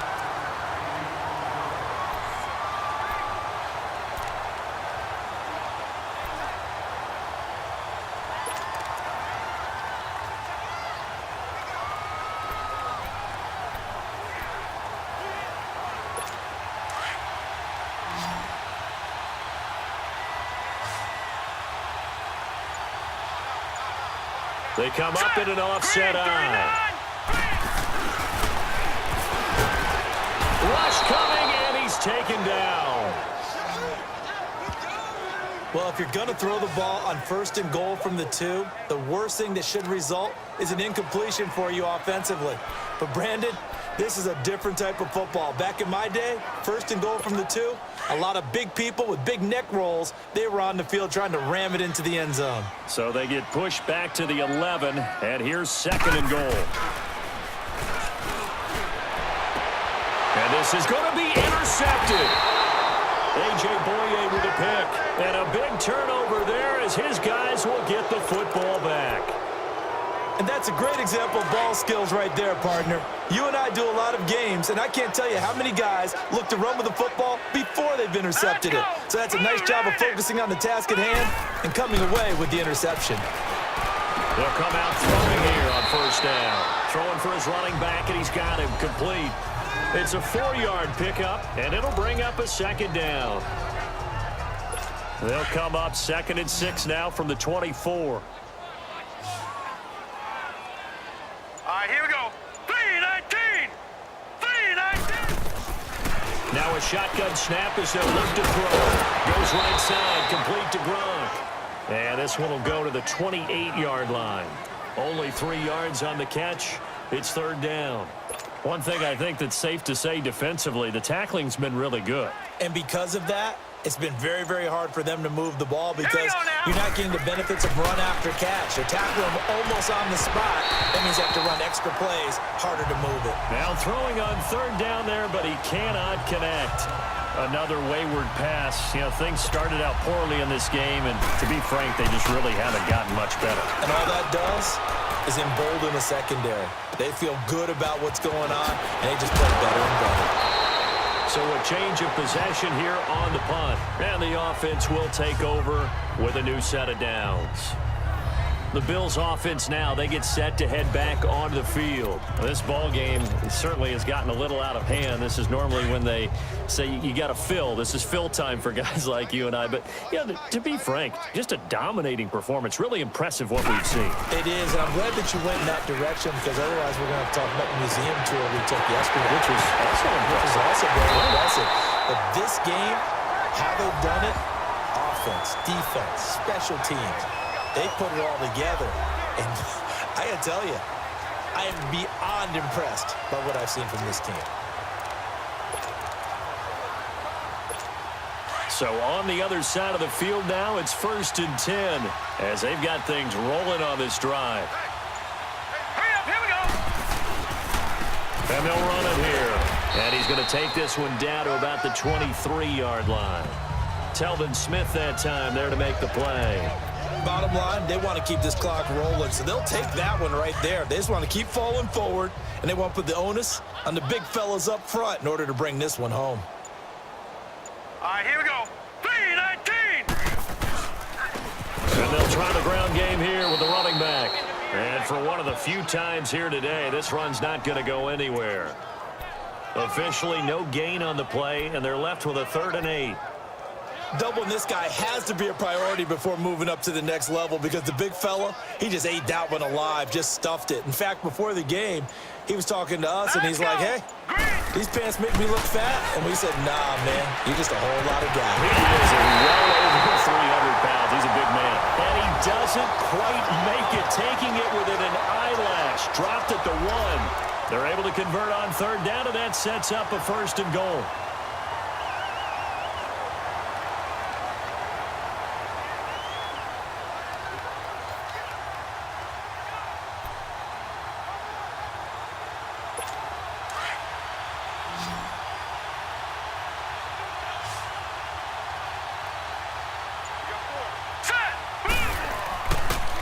They come up in an offset eye. Rush coming, and he's taken down. Well, if you're going to throw the ball on 1st and goal from the 2, the worst thing that should result is an incompletion for you offensively. But, Brandon, this is a different type of football. Back in my day, 1st and goal from the 2, a lot of big people with big neck rolls, they were on the field trying to ram it into the end zone. So they get pushed back to the 11, and here's 2nd and goal. And this is going to be intercepted. A.J. Boye with a pick. And a big turnover there as his guys will get the football back. And that's a great example of ball skills right there, partner. You and I do a lot of games, and I can't tell you how many guys look to run with the football before they've intercepted it. So that's a nice job of focusing on the task at hand and coming away with the interception. They'll come out throwing here on 1st down. Throwing for his running back, and he's got him complete. It's a 4-yard pickup, and it'll bring up a 2nd down. They'll come up 2nd and 6 now from the 24. All right, here we go. 3-19. 3-19. Now a shotgun snap as they'll look to throw. Goes right side, complete to Gronk. And this one will go to the 28-yard line. Only 3 yards on the catch. It's 3rd down. One thing I think that's safe to say defensively, the tackling's been really good. And because of that, it's been very, very hard for them to move the ball because you're not getting the benefits of run after catch. They're tackling them almost on the spot. That means you have to run extra plays, harder to move it. Now throwing on 3rd down there, but he cannot connect. Another wayward pass. You know, things started out poorly in this game, and to be frank, they just really haven't gotten much better. And all that does is embolden the secondary. They feel good about what's going on, and they just play better and better. So a change of possession here on the punt. And the offense will take over with a new set of downs. The Bills offense now, they get set to head back onto the field. This ball game certainly has gotten a little out of hand. This is normally when they say you got to fill. This is fill time for guys like you and I. But, yeah, to be frank, just a dominating performance. Really impressive what we've seen. It is, and I'm glad that you went in that direction because otherwise we're going to have to talk about the museum tour we took yesterday, which was also very impressive. But this game, how they've done it, offense, defense, special teams, they put it all together. And I got to tell you, I am beyond impressed by what I've seen from this team. So on the other side of the field now, it's 1st and 10 as they've got things rolling on this drive. Hurry up, here we go. And they'll run it here. And he's going to take this one down to about the 23-yard line. Telvin Smith that time there to make the play. Bottom line, they want to keep this clock rolling, so they'll take that one right there. They just want to keep falling forward, and they want to put the onus on the big fellas up front in order to bring this one home. All right, here we go. 3-19. And they'll try the ground game here with the running back. And for one of the few times here today, this run's not going to go anywhere. Officially, no gain on the play, and they're left with a 3rd and 8. Doubling this guy has to be a priority before moving up to the next level because the big fella, he just ate that one alive, just stuffed it. In fact, before the game, he was talking to us, and he's like, hey, these pants make me look fat. And we said, nah, man, you're just a whole lot of guy. He is well over 300 pounds. He's a big man. And he doesn't quite make it, taking it within an eyelash. Dropped at the 1. They're able to convert on 3rd down, and that sets up a 1st and goal.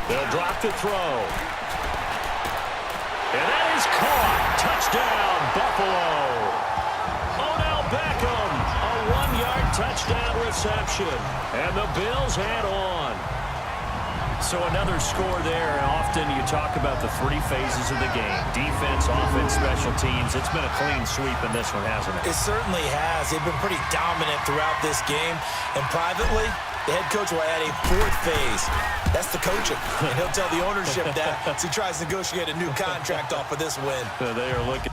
They'll drop to throw. And that is caught. Touchdown, Buffalo. Odell Beckham, a 1-yard touchdown reception. And the Bills head on. So another score there. Often you talk about the 3 phases of the game. Defense, offense, special teams. It's been a clean sweep in this one, hasn't it? It certainly has. They've been pretty dominant throughout this game. And privately, The head coach will add a fourth phase. That's the coaching. And he'll tell the ownership that as he tries to negotiate a new contract off of this win. They are looking.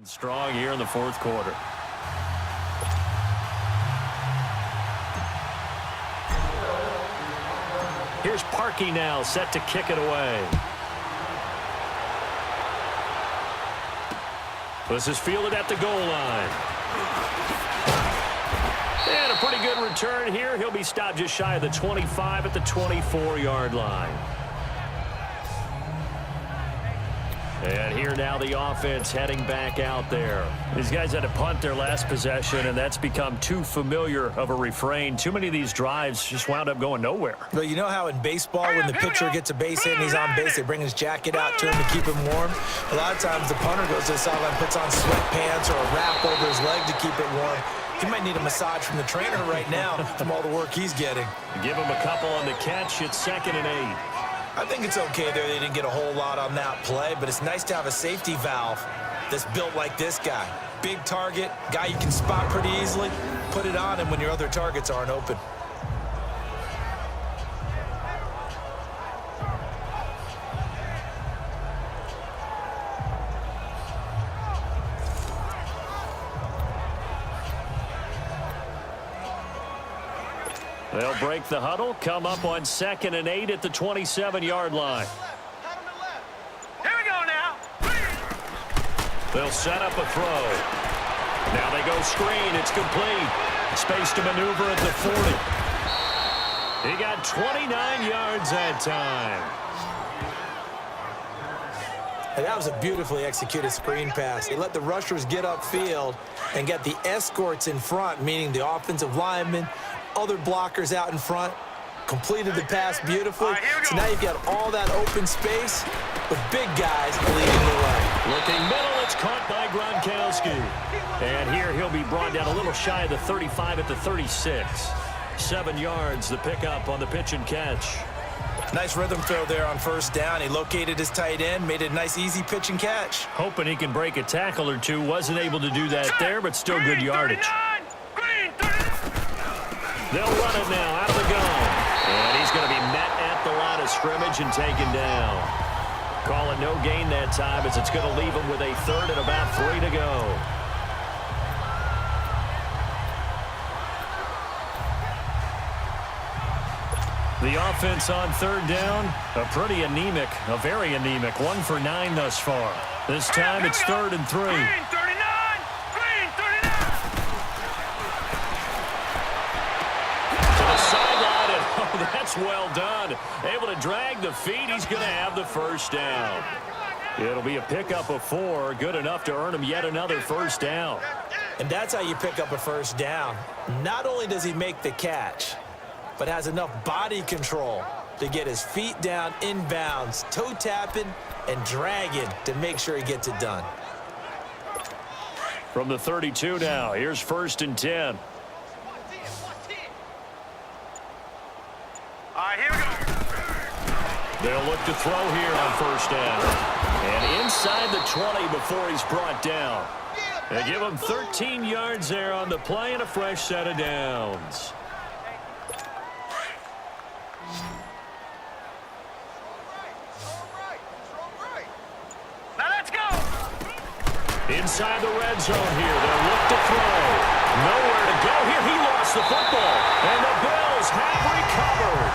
Strong here in the fourth quarter. Here's Parkey now, set to kick it away. This is fielded at the goal line. And a pretty good return here. He'll be stopped just shy of the 25 at the 24-yard line. And here now the offense heading back out there. These guys had to punt their last possession, and that's become too familiar of a refrain. Too many of these drives just wound up going nowhere. Well, you know how in baseball when the pitcher gets a base hit and he's on base, they bring his jacket out to him to keep him warm? A lot of times the punter goes to the sideline, puts on sweatpants or a wrap over his leg to keep it warm. He might need a massage from the trainer right now from all the work he's getting. Give him a couple on the catch. It's 2nd and 8. I think it's okay there. They didn't get a whole lot on that play, but it's nice to have a safety valve that's built like this guy. Big target, guy you can spot pretty easily. Put it on him when your other targets aren't open. They'll break the huddle, come up on 2nd and 8 at the 27-yard line. Here we go now. They'll set up a throw. Now they go screen. It's complete. Space to maneuver at the 40. He got 29 yards that time. And that was a beautifully executed screen pass. They let the rushers get upfield and get the escorts in front, meaning the offensive linemen, other blockers out in front, completed the pass beautifully. So now you've got all that open space with big guys leading the way. Looking middle, it's caught by Gronkowski. And here he'll be brought down a little shy of the 35 at the 36. 7 yards, the pickup on the pitch and catch. Nice rhythm throw there on first down. He located his tight end, made it a nice easy pitch and catch. Hoping he can break a tackle or two. Wasn't able to do that there, but still good yardage. They'll run it now out of the gun. And he's going to be met at the line of scrimmage and taken down. Call it no gain that time as it's going to leave him with a 3rd and about 3 to go. The offense on 3rd down, a pretty anemic, a very anemic. 1 for 9 thus far. This time it's 3rd and 3. That's well done. Able to drag the feet. He's going to have the first down. It'll be a pickup of 4. Good enough to earn him yet another first down. And that's how you pick up a first down. Not only does he make the catch, but has enough body control to get his feet down inbounds, toe tapping and dragging to make sure he gets it done. From the 32 now, here's 1st and 10. All right, here we go. They'll look to throw here on first down. And inside the 20 before he's brought down. They give them 13 yards there on the play and a fresh set of downs. Now let's go. Inside the red zone here. They'll look to throw. Nowhere to go here. He lost the football. And the Bills have recovered.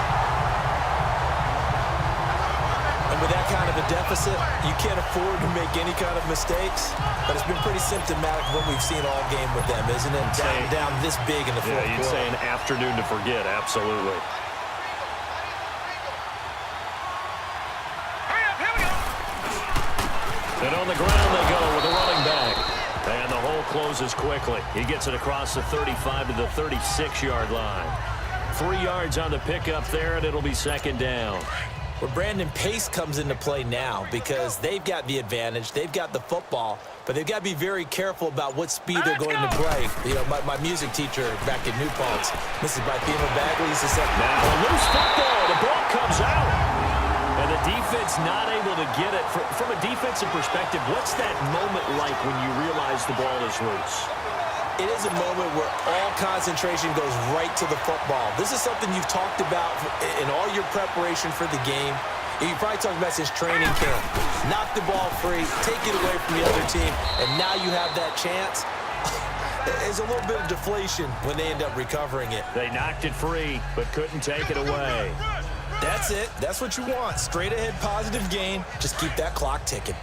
And with that kind of a deficit, you can't afford to make any kind of mistakes. But it's been pretty symptomatic of what we've seen all game with them, isn't it? Down this big in the fourth quarter. Yeah, you'd say an afternoon to forget. Absolutely. Hurry up, here we go. And on the ground they go with a running back. And the hole closes quickly. He gets it across the 35 to the 36-yard line. 3 yards on the pickup there, and it'll be second down. Where Brandon, pace comes into play now because they've got the advantage. They've got the football, but they've got to be very careful about what speed they're going to play. You know, my music teacher back in New Paltz, Mrs. Bythema Bagley, used to say, now a loose football. The ball comes out. And the defense not able to get it. From a defensive perspective, what's that moment like when you realize the ball is loose? It is a moment where all concentration goes right to the football. This is something you've talked about in all your preparation for the game. You probably talked about since training camp. Knock the ball free, take it away from the other team, and now you have that chance. There's a little bit of deflation when they end up recovering it. They knocked it free, but couldn't take it away. That's it. That's what you want. Straight ahead positive gain. Just keep that clock ticking.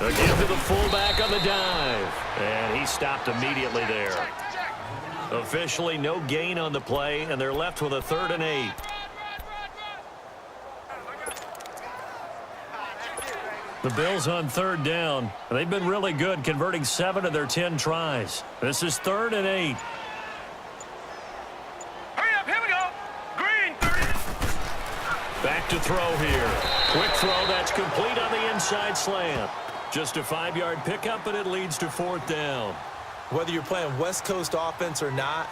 Again to the fullback on the dive. And he stopped immediately there. Officially no gain on the play, and they're left with a 3rd and 8. The Bills on 3rd down. They've been really good, converting 7 of their 10 tries. This is 3rd and 8. Hurry up, here we go. Green, 30. Back to throw here. Quick throw that's complete on the inside slant. Just a 5-yard pickup, but it leads to 4th down. Whether you're playing West Coast offense or not,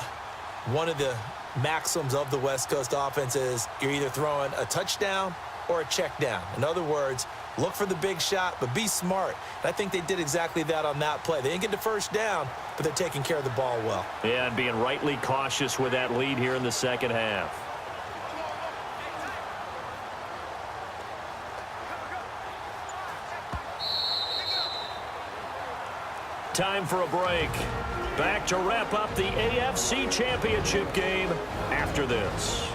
one of the maxims of the West Coast offense is you're either throwing a touchdown or a check down. In other words, look for the big shot, but be smart. And I think they did exactly that on that play. They didn't get the first down, but they're taking care of the ball well. Yeah, and being rightly cautious with that lead here in the second half. Time for a break. Back to wrap up the AFC Championship game after this.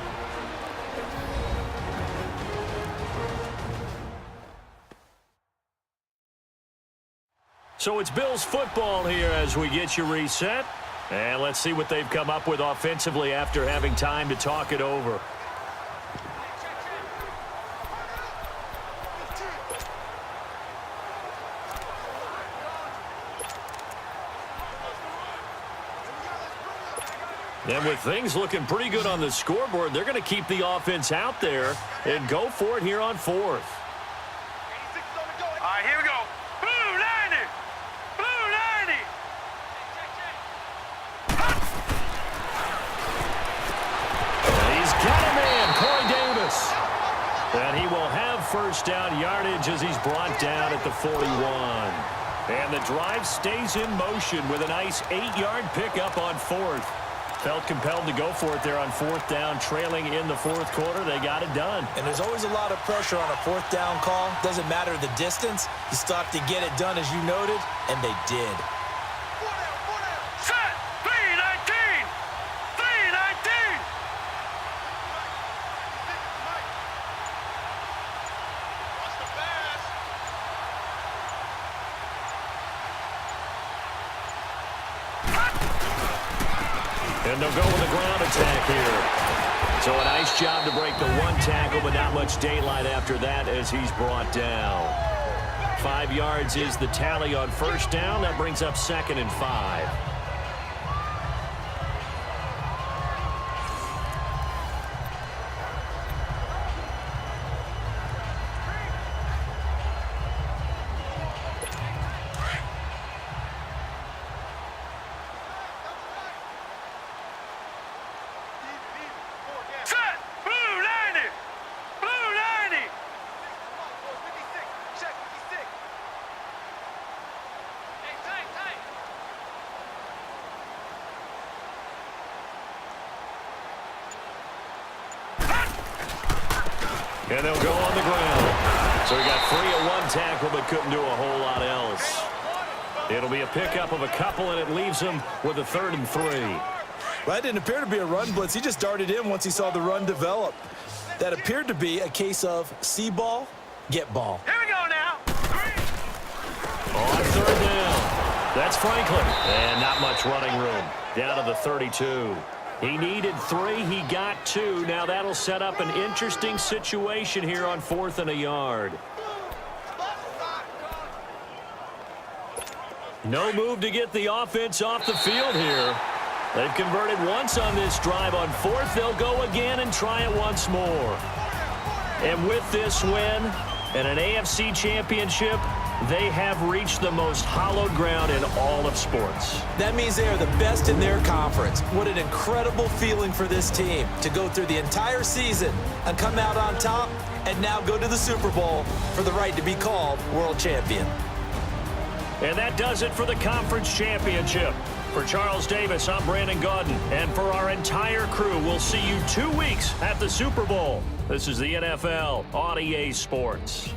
So it's Bills football here as we get you reset. And let's see what they've come up with offensively after having time to talk it over. And with things looking pretty good on the scoreboard, they're going to keep the offense out there and go for it here on 4th. All right, here we go. Blue 90. Blue 90. And he's got a man, Corey Davis. And he will have first down yardage as he's brought down at the 41. And the drive stays in motion with a nice 8-yard pickup on 4th. Felt compelled to go for it there on 4th down, trailing in the 4th quarter. They got it done. And there's always a lot of pressure on a 4th down call. Doesn't matter the distance. You still have to get it done, as you noted, and they did. Set. 319. 319. Watch the pass. And they'll go with a ground attack here. So a nice job to break the 1 tackle, but not much daylight after that as he's brought down. 5 yards is the tally on first down. That brings up 2nd and 5. Set. Blue 90. And they'll go on the ground. So he got free of one tackle but couldn't do a whole lot else. It'll be a pickup of a couple, and it leaves him with a 3rd and 3. Well, that didn't appear to be a run blitz. He just darted in once he saw the run develop. That appeared to be a case of see ball, get ball. Here we go now. On 3rd down. That's Franklin. And not much running room. Down to the 32. He needed 3. He got 2. Now that'll set up an interesting situation here on 4th and a yard. No move to get the offense off the field here. They've converted once on this drive. On 4th, they'll go again and try it once more. And with this win and an AFC championship, they have reached the most hallowed ground in all of sports. That means they are the best in their conference. What an incredible feeling for this team to go through the entire season and come out on top and now go to the Super Bowl for the right to be called world champion. And that does it for the conference championship. For Charles Davis, I'm Brandon Gaudin. And for our entire crew, we'll see you 2 weeks at the Super Bowl. This is the NFL on EA Sports.